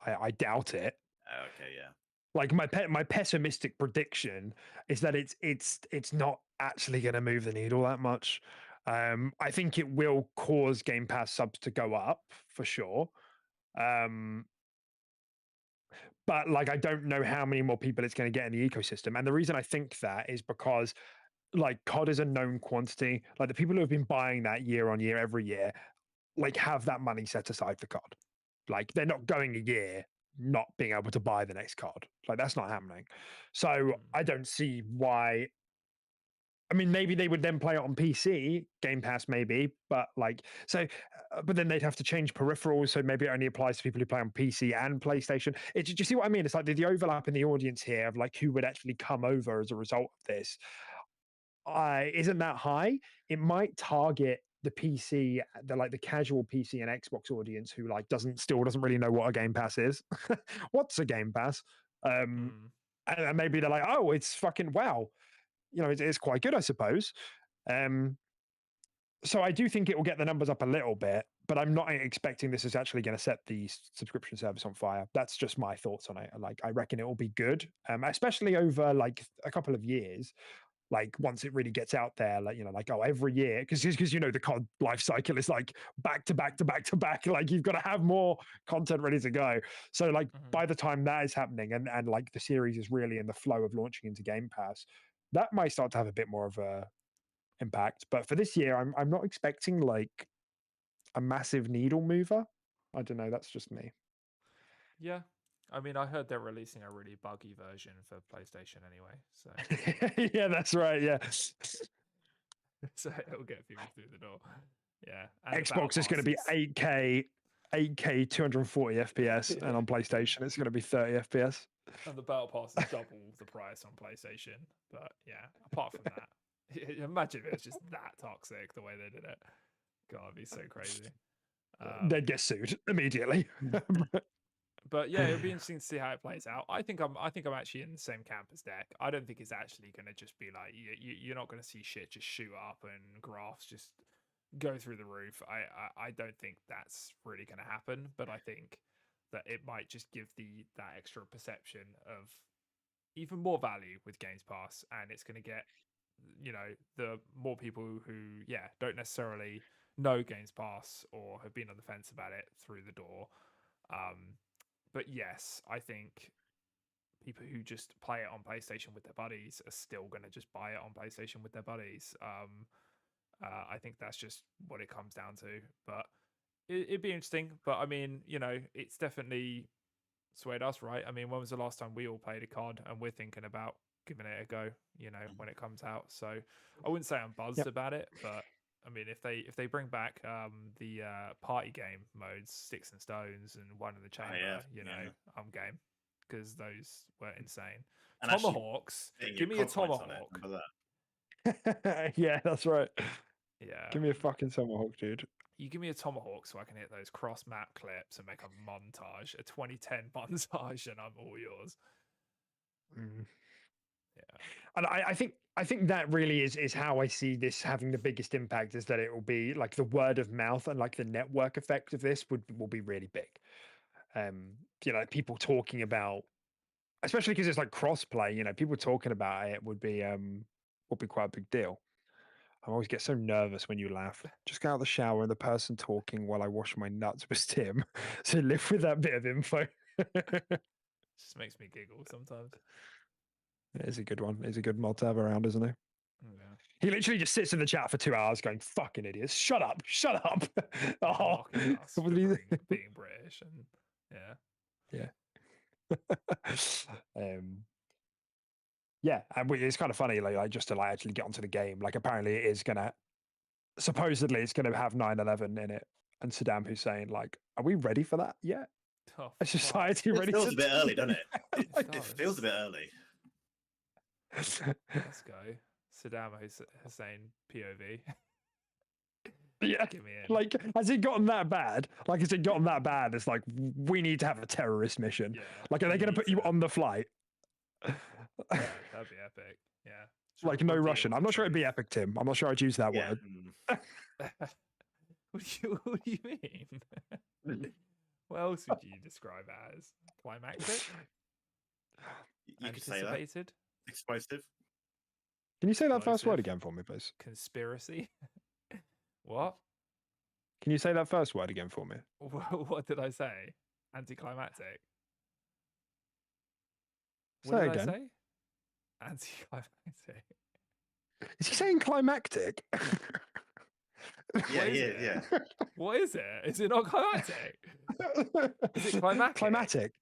I doubt it. Okay, yeah. Like my pessimistic prediction is that it's not actually going to move the needle that much. I think it will cause Game Pass subs to go up for sure. Um, but like I don't know how many more people it's going to get in the ecosystem. And the reason I think that is because like COD is a known quantity. Like the people who have been buying that year on year, every year, like have that money set aside for COD. Like they're not going a year not being able to buy the next COD. Like that's not happening. So I don't see why. I mean, maybe they would then play it on PC, Game Pass, maybe, but like, so, but then they'd have to change peripherals. So maybe it only applies to people who play on PC and PlayStation. Do you see what I mean? It's like the overlap in the audience here of like who would actually come over as a result of this isn't that high. It might target the PC, the casual PC and Xbox audience who like still doesn't really know what a Game Pass is. What's a Game Pass? And maybe they're like, oh, it's fucking wow. It's quite good, I suppose. So I do think it will get the numbers up a little bit, but I'm not expecting this is actually going to set the subscription service on fire. That's just my thoughts on it. Like, I reckon it will be good, especially over like a couple of years. Like once it really gets out there, like every year, because the COD life cycle is like back to back to back to back. Like you've got to have more content ready to go. So like by the time that is happening, and like the series is really in the flow of launching into Game Pass, that might start to have a bit more of a impact. But for this year, I'm not expecting like a massive needle mover. I don't know. That's just me. Yeah. I mean, I heard they're releasing a really buggy version for PlayStation anyway, so Yeah, that's right. Yeah. so it'll get people through the door. Yeah, and Xbox is going to be 8K 240 FPS, and on PlayStation it's going to be 30 FPS. And the Battle Pass is double the price on PlayStation. But yeah, apart from that, imagine if it's just that toxic the way they did it. God, it'd be so crazy. They'd get sued immediately. But yeah, it'd be interesting to see how it plays out. I think I'm actually in the same camp as Deck. I don't think it's actually going to just be like you're not going to see shit just shoot up and graphs just go through the roof. I don't think that's really going to happen. But I think that it might just give that extra perception of even more value with Games Pass, and it's going to get the more people who don't necessarily know Games Pass or have been on the fence about it through the door. But yes, I think people who just play it on PlayStation with their buddies are still going to just buy it on PlayStation with their buddies. I think that's just what it comes down to. But it'd be interesting. But I mean, it's definitely swayed us, right? I mean, when was the last time we all played a COD, and we're thinking about giving it a go, when it comes out. So I wouldn't say I'm buzzed about it, but I mean, if they bring back the party game modes, Sticks and Stones and One in the Chamber, I'm game, because those were insane. And Tomahawks, give me a tomahawk. Yeah, that's right. Yeah, give me a fucking tomahawk, dude. You give me a tomahawk so I can hit those cross map clips and make a montage, a 2010 montage, and I'm all yours. Yeah, and I think that really is how I see this having the biggest impact, is that it will be like the word of mouth and like the network effect of this will be really big. People talking about, especially because it's like cross-play, people talking about it would be quite a big deal. I always get so nervous when you laugh. Just get out of the shower and the person talking while I wash my nuts was Tim. So live with that bit of info. Just makes me giggle sometimes. It is a good one. It's a good mod to have around, isn't he? Yeah. He literally just sits in the chat for 2 hours going, fucking idiots, shut up. Oh, being British and yeah, and it's kind of funny, like just to actually get onto the game. Like apparently it is gonna, supposedly it's gonna have 9/11 in it, and Saddam Hussein. Like, are we ready for that yet? Is society ready? It feels a bit early, doesn't it? It feels a bit early. Let's go. Saddam Hussein POV. Yeah, Get me in. like, has it gotten that bad? Like, has it gotten that bad? It's like, we need to have a terrorist mission. Yeah. Like, are they going to put you on the flight? That'd be epic. Yeah. Like, no Russian. I'm not sure it'd be epic, Tim. I'm not sure I'd use that Yeah. word. What do you mean? What else would you describe as climactic? You could say that. Anticipated? Explosive. Can you say that first word Explosive. again for me, please? Conspiracy? What? Can you say that first word again for me? What did I say? Anticlimactic. Say What it did again. I say? Anticlimactic. Is he saying climactic? Yeah, What is yeah. What is it? Is it not climactic? Is it climactic? Climatic.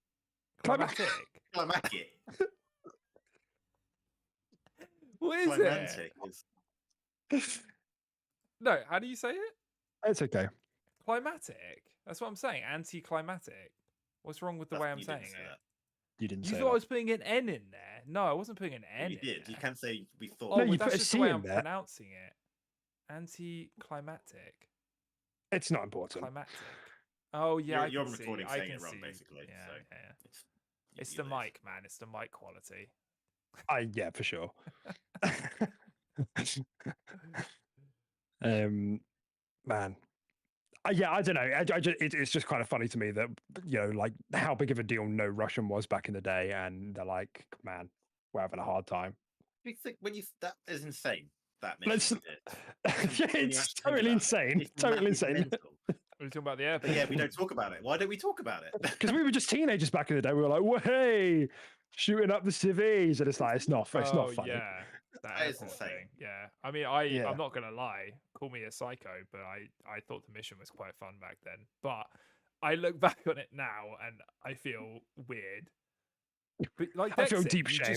Climactic. Climactic. What is Climatic it? is. No, how do you say it? It's okay. Climatic. That's what I'm saying. Anticlimactic. What's wrong with the way I'm saying it? You didn't You say thought I that. was putting an N in there. No, I wasn't putting an N You in did. there. You can't say we thought. Oh, No, well, you that's put a just C the way in I'm there. pronouncing it. Anticlimactic. It's not important. Climactic. Oh yeah, I you're can on see. recording I saying can it wrong, see. basically. Yeah, So yeah. you It's the lose. mic, man. It's the mic quality. Yeah, for sure. Man. Yeah, I don't know. It's just kind of funny to me that, like how big of a deal No Russian was back in the day, and they're like, man, we're having a hard time. You think that is insane. That Let's- mission we did. Yeah, When you it's actually think totally about it, insane. it's Totally massively insane. mental. Are you talking about the airport? But yeah, we don't talk about it. Why don't we talk about it? Because we were just teenagers back in the day. We were like, "Well, hey, shooting up the civvies," and it's like, it's not funny. Yeah, That is airport insane. thing. Yeah, I mean, Yeah. I'm not gonna lie. Call me a psycho, but I thought the mission was quite fun back then. But I look back on it now and I feel weird. But like, I feel Dexter, deep shame.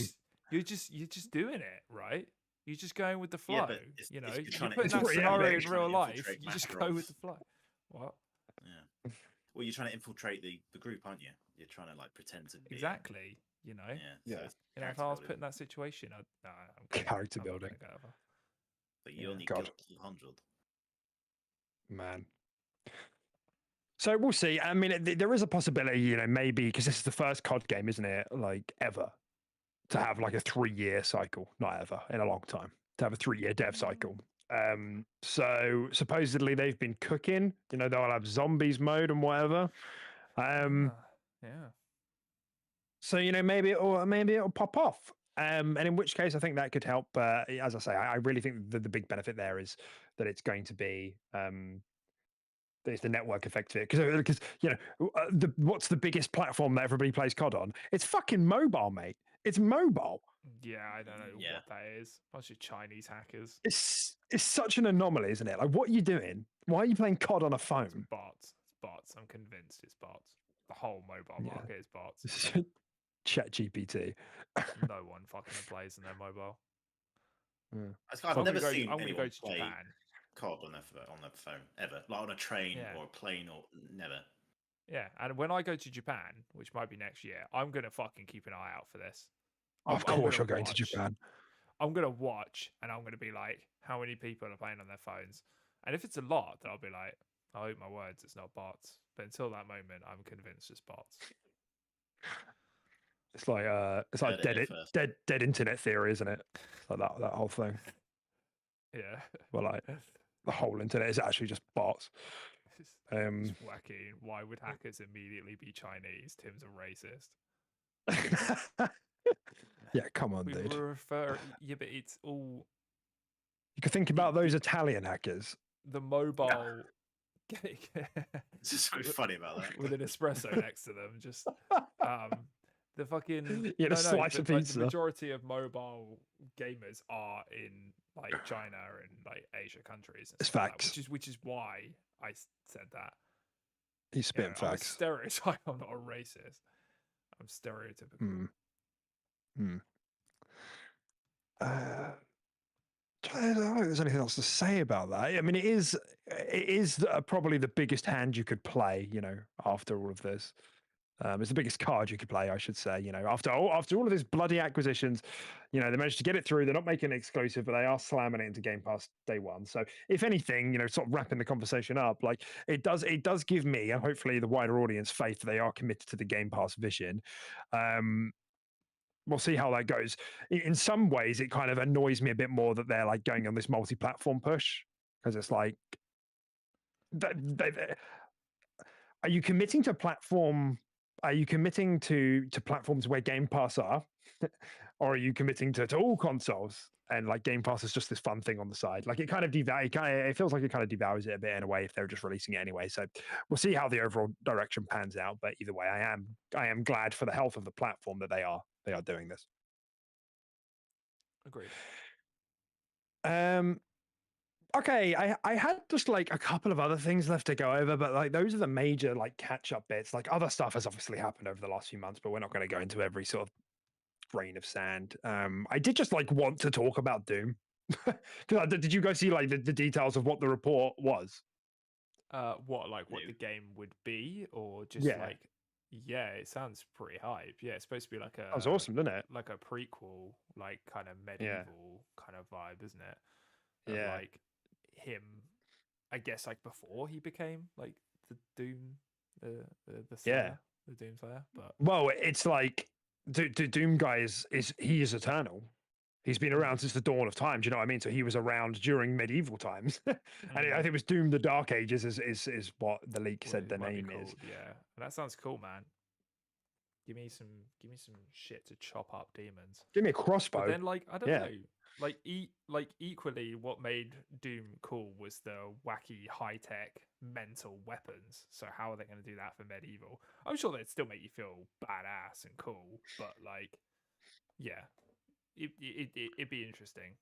You're just doing it, right. You're just going with the flow. Yeah, but it's you know, you're you're trying to putting that infiltrate- scenario yeah, in you're real trying to life. infiltrate You just go with Makarov's. the flow. What? Yeah. Well, you're trying to infiltrate the group, aren't you? You're trying to like pretend to be. Exactly. You know. Yeah. Yeah. it's You know, if character I was building. put in that situation, I'm good. Character I'm not building. gonna go over. But you Yeah. only God. got 200. Man. So we'll see. I mean, there is a possibility, maybe because this is the first COD game, isn't it? Like ever to have like a 3-year cycle, not ever in a long time, to have a 3-year dev cycle. So supposedly they've been cooking. They'll have zombies mode and whatever. Yeah. So maybe it'll pop off. And in which case, I think that could help. But as I say, I really think that the big benefit there is that it's going to be there's the network effect of it. Because what's the biggest platform that everybody plays COD on? It's fucking mobile, mate. It's mobile. Yeah, I don't know Yeah. what that is. Bunch of Chinese hackers. It's such an anomaly, isn't it? Like, what are you doing? Why are you playing COD on a It's phone? bots. It's bots. I'm convinced it's bots. The whole mobile Yeah. market is bots. Chat GPT. No one fucking plays in their mobile. I've I'm never gonna seen go anyone to play Japan. COD on their phone ever, like on a train Yeah. or a plane or never. Yeah, and when I go to Japan, which might be next year, I'm gonna fucking keep an eye out for this. Of I'm course, gonna you're going to watch. Japan. I'm gonna watch, and I'm gonna be like, how many people are playing on their phones? And if it's a lot, then I'll be like, I hope my words, it's not bots. But until that moment, I'm convinced it's bots. It's like Heard it here first. dead internet theory, isn't it? Like that whole thing. Yeah. Well, like the whole internet is actually just bots. It's wacky. Why would hackers immediately be Chinese? Tim's a racist. Yeah, come on, We dude. refer. Yeah, but it's all You could think about those Italian hackers. the mobile. It's just so funny about that. With an espresso next to them, just the fucking Yeah, a slice but, of like, pizza. the majority of mobile gamers are in like China and like Asia countries. And It's stuff like that, facts. which is why I said that. He's spitting I'm a facts. stereotype. I'm not a racist. I'm stereotypical. I don't know if there's anything else to say about that. I mean, it is probably the biggest hand you could play, after all of this. It's the biggest card you could play, I should say. After all of these bloody acquisitions, they managed to get it through. They're not making it exclusive, but they are slamming it into Game Pass day one. So, if anything, sort of wrapping the conversation up, like it does give me and hopefully the wider audience faith that they are committed to the Game Pass vision. Um, we'll see how that goes. In some ways, it kind of annoys me a bit more that they're like going on this multi-platform push because it's like, are you committing to platform? Are you committing to platforms where Game Pass are, or are you committing to all consoles? And like Game Pass is just this fun thing on the side. Like it feels like it kind of devours it a bit in a way if they're just releasing it anyway. So we'll see how the overall direction pans out. But either way, I am glad for the health of the platform that they are doing this. Agreed. Okay, I had just like a couple of other things left to go over, but like those are the major like catch up bits. Like other stuff has obviously happened over the last few months, but we're not going to go into every sort of grain of sand. I did just like want to talk about Doom. Did you guys see like the details of what the report was? What the game would be, or just Yeah. yeah, it sounds pretty hype. Yeah, it's supposed to be like That was awesome, didn't it? like a prequel, like kind of medieval kind of vibe, isn't it? Of Yeah. like him, I guess, like before he became like the Doom, the Slayer, the Doom Slayer. But well, it's like Doom guy is he is eternal. He's been around since the dawn of time. Do you know what I mean? So he was around during medieval times, and I think it was Doom: The Dark Ages is what the leak said the name is. Yeah, and that sounds cool, man. Give me some shit to chop up demons. Give me a crossbow. But then, like, I don't know. Like equally, what made Doom cool was the wacky, high tech, mental weapons. So how are they going to do that for medieval? I'm sure they'd still make you feel badass and cool, but like, yeah, it'd be interesting.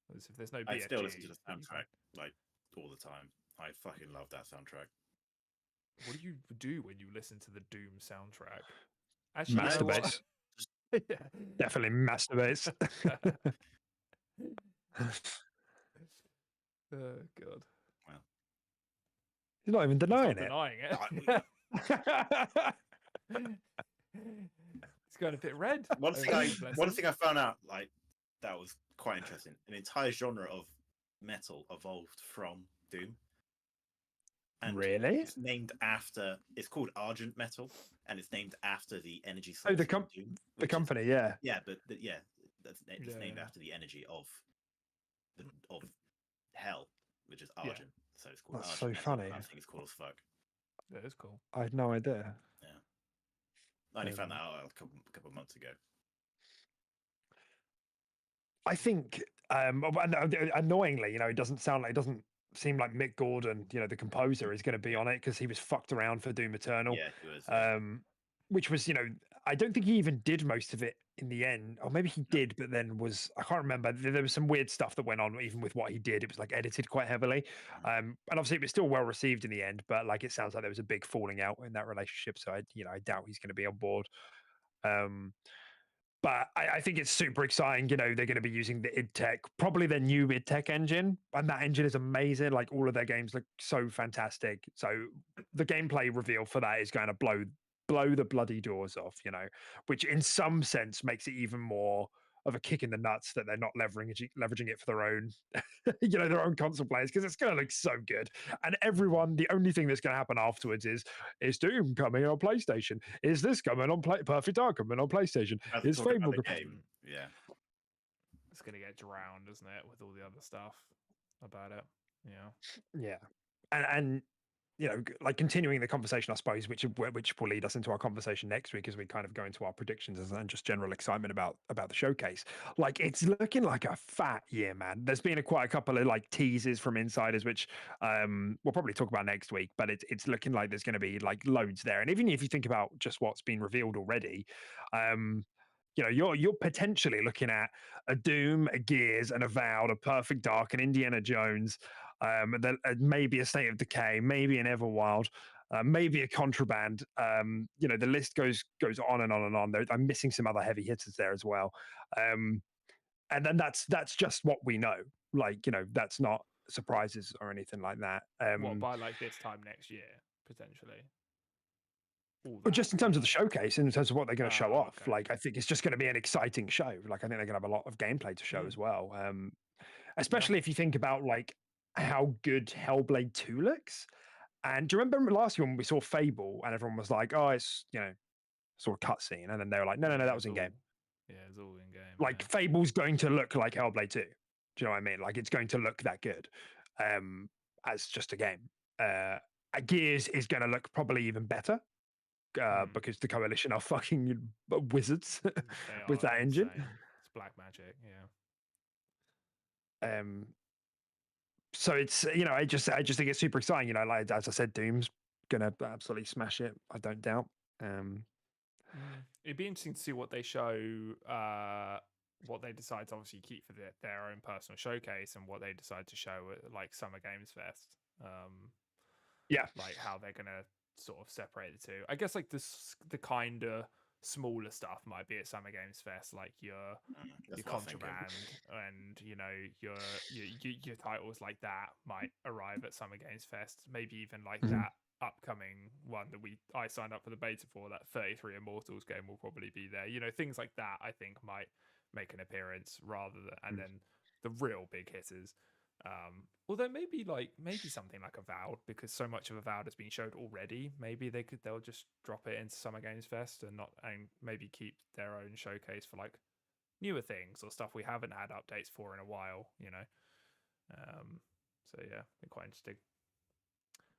If there's no BFG, I still listen to the soundtrack like all the time. I fucking love that soundtrack. What do you do when you listen to the Doom soundtrack? Actually, masturbates. Yeah. Definitely masturbates. Oh god. Well, he's not even denying it. It's going a bit red. One thing I found out like that was quite interesting. An entire genre of metal evolved from Doom. And really? It's named after. It's called Argent Metal, and it's named after the energy. Oh, the Doom, the company, yeah. Yeah, but it's named after the energy of hell, which is Argent. Yeah. So it's called. That's Argent so Metal. funny. I think it's cool as fuck. That is cool. I had no idea. Yeah, I only found that out a couple of months ago. I think, annoyingly, it doesn't seem like Mick Gordon, the composer, is going to be on it because he was fucked around for Doom Eternal. Yeah, he was. Which was, I don't think he even did most of it in the end, or maybe he did, but then I can't remember. There was some weird stuff that went on even with what he did. It was like edited quite heavily, and obviously it was still well received in the end. But like it sounds like there was a big falling out in that relationship, so I doubt he's going to be on board. But I think it's super exciting. They're going to be using the id Tech, probably their new id Tech engine. And that engine is amazing. Like all of their games look so fantastic. So the gameplay reveal for that is going to blow the bloody doors off, which in some sense makes it even more of a kick in the nuts that they're not leveraging it for their own, their own console players, because it's going to look so good. And the only thing that's going to happen afterwards is Doom coming on PlayStation? Is this coming on Perfect Dark coming on PlayStation? Is Fable game? Yeah, it's going to get drowned, isn't it, with all the other stuff about it? Yeah, and like continuing the conversation, I suppose, which will lead us into our conversation next week as we kind of go into our predictions and just general excitement about the showcase. Like it's looking like a fat year, man. There's been quite a couple of like teasers from insiders, which we'll probably talk about next week. But it's looking like there's going to be like loads there. And even if you think about just what's been revealed already, you're potentially looking at a Doom, a Gears, an Avowed, a Perfect Dark, an Indiana Jones. Maybe a State of Decay, maybe an Everwild, maybe a Contraband. The list goes on and on and on. I'm missing some other heavy hitters there as well. And then that's just what we know. Like, that's not surprises or anything like that. What, by like this time next year, potentially? all But that. just in terms of the showcase, in terms of what they're going to show off, Okay. like I think it's just going to be an exciting show. Like I think they're going to have a lot of gameplay to show as well. Especially if you think about like how good Hellblade 2 looks. And do you remember last year when we saw Fable and everyone was like, "Oh, it's sort of cutscene," and then they were like, "No, that was in game." Yeah, it's all in game. Like Fable's going to look like Hellblade 2. Do you know what I mean? Like it's going to look that good as just a game. Gears is going to look probably even better because the Coalition are fucking wizards with that engine. It's black magic, yeah. So it's I just think it's super exciting. Like as I said, Doom's gonna absolutely smash it. I don't doubt. It'd be interesting to see what they show, what they decide to obviously keep for their own personal showcase, and what they decide to show at like Summer Games Fest. Yeah, like how they're gonna sort of separate the two. I guess like the kind of smaller stuff might be at Summer Games Fest, like your Contraband and your titles like that might arrive at Summer Games Fest. Maybe even like that upcoming one that I signed up for the beta for, that 33 Immortals game will probably be there. Things like that I think might make an appearance rather than, and then the real big hitters. Although maybe something like Avowed, because so much of Avowed has been showed already. Maybe they'll just drop it into Summer Games Fest and maybe keep their own showcase for like newer things or stuff we haven't had updates for in a while. So yeah, quite interesting.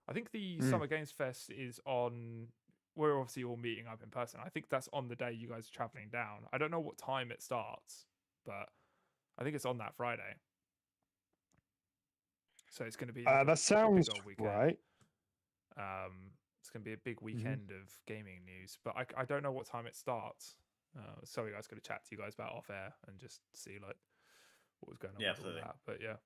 I think the Summer Games Fest is on. We're obviously all meeting up in person. I think that's on the day you guys are traveling down. I don't know what time it starts, but I think it's on that Friday. So it's going to be like that sounds right. It's going to be a big weekend of gaming news, but I don't know what time it starts. So you guys going to chat to you guys about off air and just see like what was going on with all that. But yeah.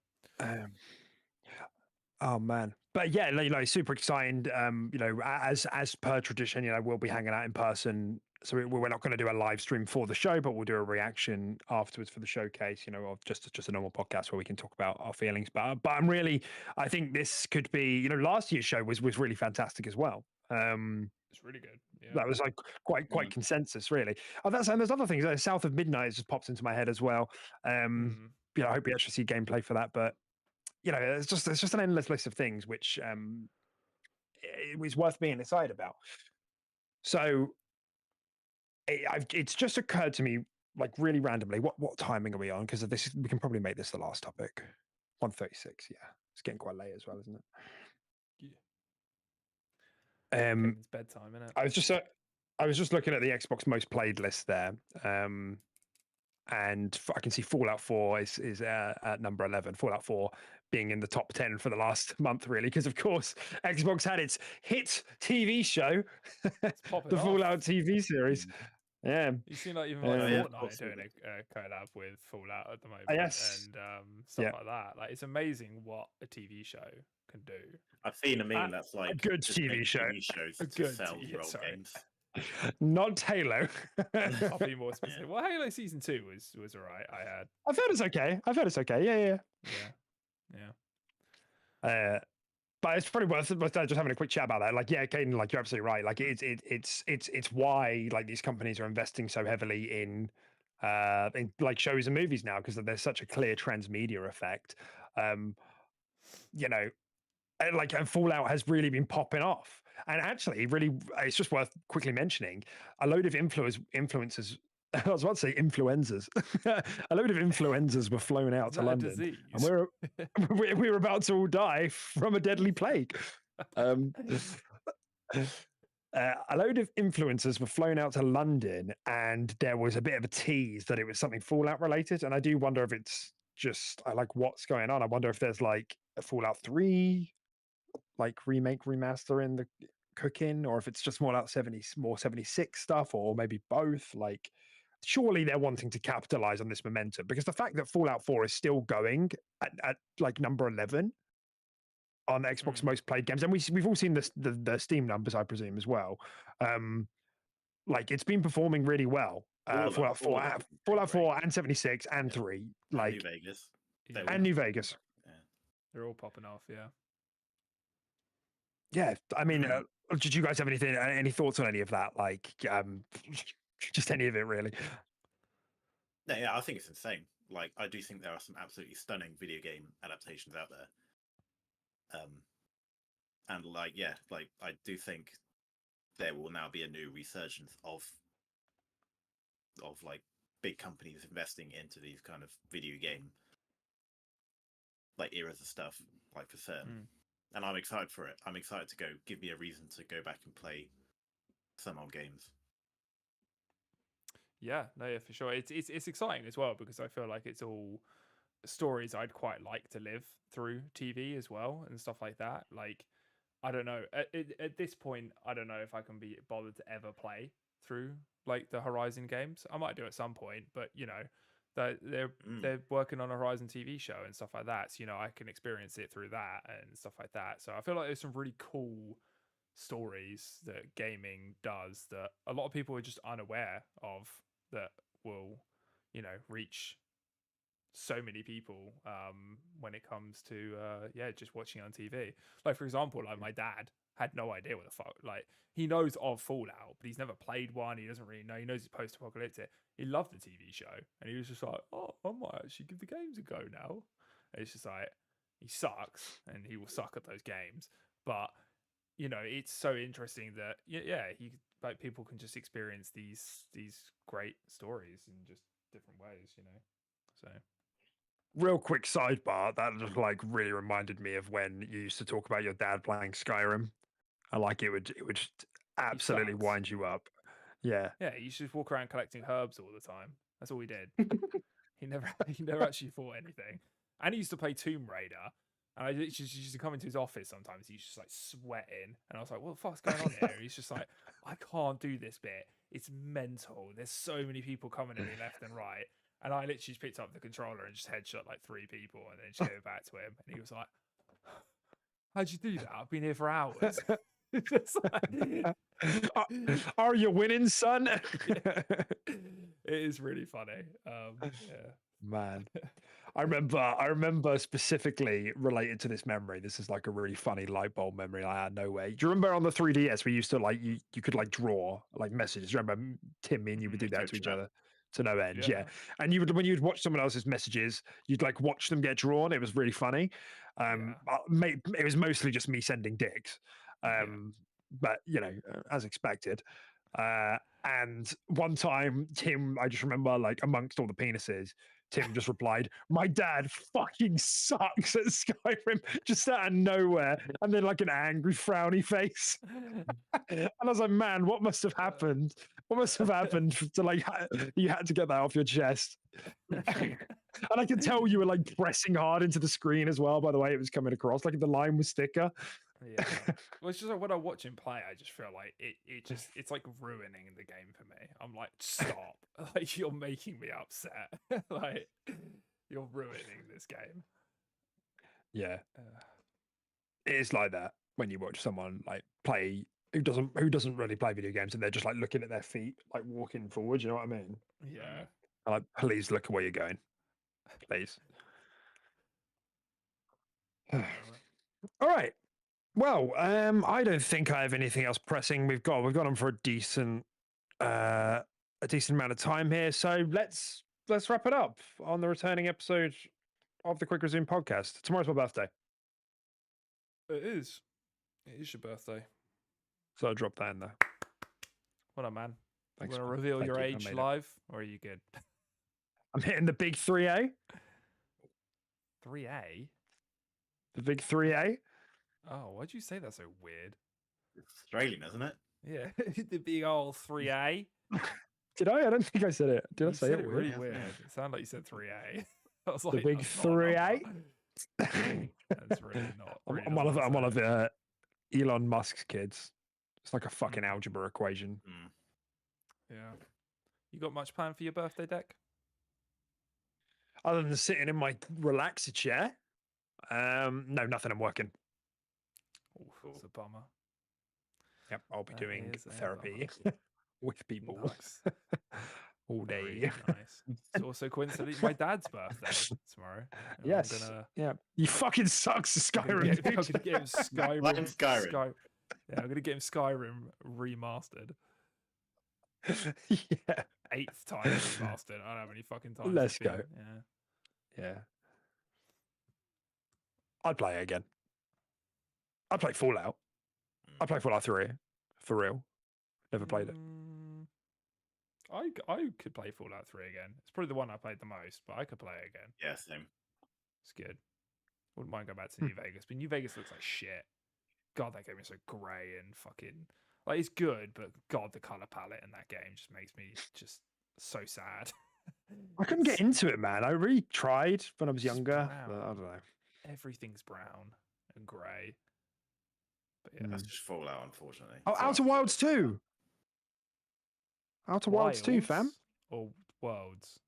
Oh man, but yeah, super excited. As per tradition, we'll be hanging out in person. So we're not going to do a live stream for the show, but we'll do a reaction afterwards for the showcase. Of just a normal podcast where we can talk about our feelings. But I think this could be. Last year's show was really fantastic as well. It's really good. Yeah. That was like quite consensus, really. Oh, and there's other things. South of Midnight just pops into my head as well. I hope we actually see gameplay for that, but. It's just an endless list of things which it was worth being excited about. So it's just occurred to me, like really randomly, what timing are we on? Because of this, we can probably make this the last topic. 1:36. Yeah, it's getting quite late as well, isn't it? Yeah. It's bedtime, isn't it? I was just looking at the Xbox most played list there. And I can see Fallout 4 is at number 11. Fallout 4 being in the top 10 for the last month, really, because of course Xbox had its hit TV show, the Fallout TV series. Yeah, you seem like even Fortnite doing a collab with Fallout at the moment, and stuff like that. Like it's amazing what a TV show can do. I've seen a meme that's like a good TV show. TV shows to sell your old games. Not Halo. I'll be more specific. Well, Halo Season 2 was alright. I've heard it's okay. Yeah. But it's probably worth just having a quick chat about that. Like, yeah, Caden, like you're absolutely right. Like, it's why like these companies are investing so heavily in like shows and movies now, because there's such a clear transmedia effect. Like, and Fallout has really been popping off. And actually, really, it's just worth quickly mentioning a load of influencers. I was about to say influenzas. A load of influenzas were flown out to London, and we were about to all die from a deadly plague. A load of influencers were flown out to London, and there was a bit of a tease that it was something Fallout related. And I do wonder if it's just like what's going on. I wonder if there's like a Fallout 3 like remake remaster in the cooking, or if it's just more like 76 stuff, or maybe both. Like surely they're wanting to capitalize on this momentum, because the fact that Fallout 4 is still going at like number 11 on Xbox most played games, and we've all seen the Steam numbers, I presume, as well. Like it's been performing really well. Fallout 4 and 76 and 3, like New Vegas. And New Vegas. They're all popping off, yeah. yeah, I mean, did you guys have any thoughts on any of that? Like, just any of it, really? No, yeah, I think it's insane. Like, I do think there are some absolutely stunning video game adaptations out there. And like, yeah, like I do think there will now be a new resurgence of like big companies investing into these kind of video game like eras of stuff, like for certain. And I'm excited for it. I'm excited to give me a reason to go back and play some old games. Yeah, no, yeah, for sure. It's exciting as well because I feel like it's all stories I'd quite like to live through TV as well and stuff like that. Like, I don't know. At this point, I don't know if I can be bothered to ever play through like the Horizon games. I might do at some point, but you know, they're working on a Horizon TV show and stuff like that. So you know, I can experience it through that and stuff like that. So I feel like there's some really cool stories that gaming does that a lot of people are just unaware of that will, you know, reach so many people when it comes to just watching on TV. Like for example, like my dad had no idea what the fuck, like he knows of Fallout, but he's never played one. He doesn't really know. He knows it's post-apocalyptic. He loved the TV show, and he was just like, "Oh, I might actually give the games a go now." And it's just like he sucks, and he will suck at those games. But you know, it's so interesting that he like people can just experience these great stories in just different ways. You know, so. Real quick sidebar, that just like really reminded me of when you used to talk about your dad playing Skyrim. And like it would just absolutely sucks. wind you up. Yeah. Yeah, he used to just walk around collecting herbs all the time. That's all he did. he never actually fought anything. And he used to play Tomb Raider. And I used to come into his office sometimes. He's just like sweating, and I was like, "What the fuck's going on here?" And he's just like, "I can't do this bit. It's mental. There's so many people coming at me left and right." And I literally just picked up the controller and just headshot like 3 people, and then just gave it back to him. And he was like, "How'd you do that? I've been here for hours." Are you winning, son? It is really funny. Yeah. Man, I remember specifically related to this memory. This is like a really funny light bulb memory I had no way. Do you remember on the 3DS we used to like you could like draw like messages? Do you remember Tim, me and you would do that to each other to no end? Yeah. And you would when you'd watch someone else's messages, you'd like watch them get drawn. It was really funny. It was mostly just me sending dicks. But you know, as expected. And one time, Tim, I just remember like amongst all the penises, Tim just replied, "My dad fucking sucks at Skyrim," just out of nowhere, and then like an angry frowny face. And I was like, "Man, what must have happened? What must have happened to like you had to get that off your chest?" And I could tell you were like pressing hard into the screen as well. By the way, it was coming across like the line was thicker. Yeah. Well, it's just like when I watch him play, I just feel like it's like ruining the game for me. I'm like, stop! Like you're making me upset. Like you're ruining this game. Yeah, it is like that when you watch someone like play who doesn't really play video games and they're just like looking at their feet, like walking forward. You know what I mean? Yeah. Like, please look at where you're going, please. All right. Well, I don't think I have anything else pressing. We've got on for a decent amount of time here, so let's wrap it up on the returning episode of the Quick Resume podcast. Tomorrow's my birthday. It is. It is your birthday. So I'll drop that in there. What up, man? Thanks. You want to reveal your age live, or are you good? I'm hitting the big 3A. 3A? The big 3A? Oh, why'd you say that so weird? It's Australian, isn't it? Yeah, the big old 3A. Did I? I don't think I said it. Did I say it really weird? It sounded like you said 3A. I was like, the big 3A? That's really not. Really I'm one of Elon Musk's kids. It's like a fucking algebra equation. Yeah. You got much planned for your birthday, Deck? Other than sitting in my relaxer chair? No, nothing. I'm working. It's a bummer. Yep, I'll be doing therapy with people. Nice. all Very day. nice. It's also coincidentally my dad's birthday tomorrow. and Yes. I'm gonna, Yeah. You fucking sucks, I'm gonna Skyrim. get, I'm dude. gonna get him Skyrim. Mine's Skyrim. Yeah, I'm gonna get him Skyrim remastered. Yeah. 8th time remastered. I don't know how many fucking times. Let's it's been. go. Yeah. Yeah. I'd play it again. I'd play Fallout. I'd play Fallout 3. For real. Never played it. I could play Fallout 3 again. It's probably the one I played the most, but I could play it again. Yeah, same. It's good. Wouldn't mind going back to New Vegas, but New Vegas looks like shit. God, that game is so grey and fucking like it's good, but God, the color palette in that game just makes me just so sad. I couldn't get into it, man. I really tried when I was It's younger, but I brown. don't know. Everything's brown and grey. But yeah, That's just Fallout, unfortunately. Oh, So- Outer Wilds 2. Outer Wilds 2, fam. Or Worlds.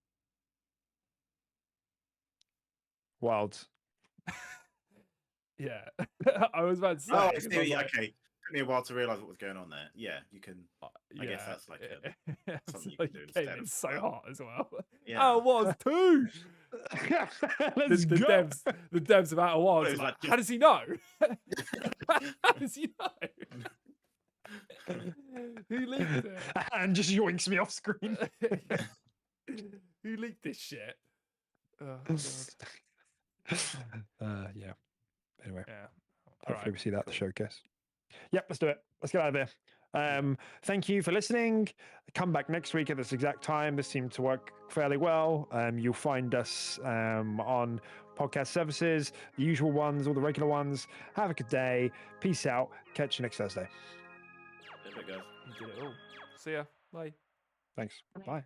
Wilds. Yeah, I was about to say. Oh, I 'cause see. I was Yeah, like, okay. Took me a while to realise what was going on there. Yeah, you can. I guess yeah, that's like it's something you like can do it came instead in of so Fallout. hot as well. Yeah. Oh, it was too. Let's the go. devs of Outer Wilds. It was Like, like how does he know? How does he know? Who leaked it? And just yoinks me off screen. Who leaked this shit? Oh, God. Yeah. Anyway, Yeah. hopefully we see that at the cool. showcase. Yep, let's do it. Let's get out of here. Thank you for listening. Come back next week at this exact time. This seemed to work fairly well. You'll find us on podcast services, the usual ones, all the regular ones. Have a good day. Peace out. Catch you next Thursday. There it goes. You did it all. See ya. Bye. Thanks. Bye.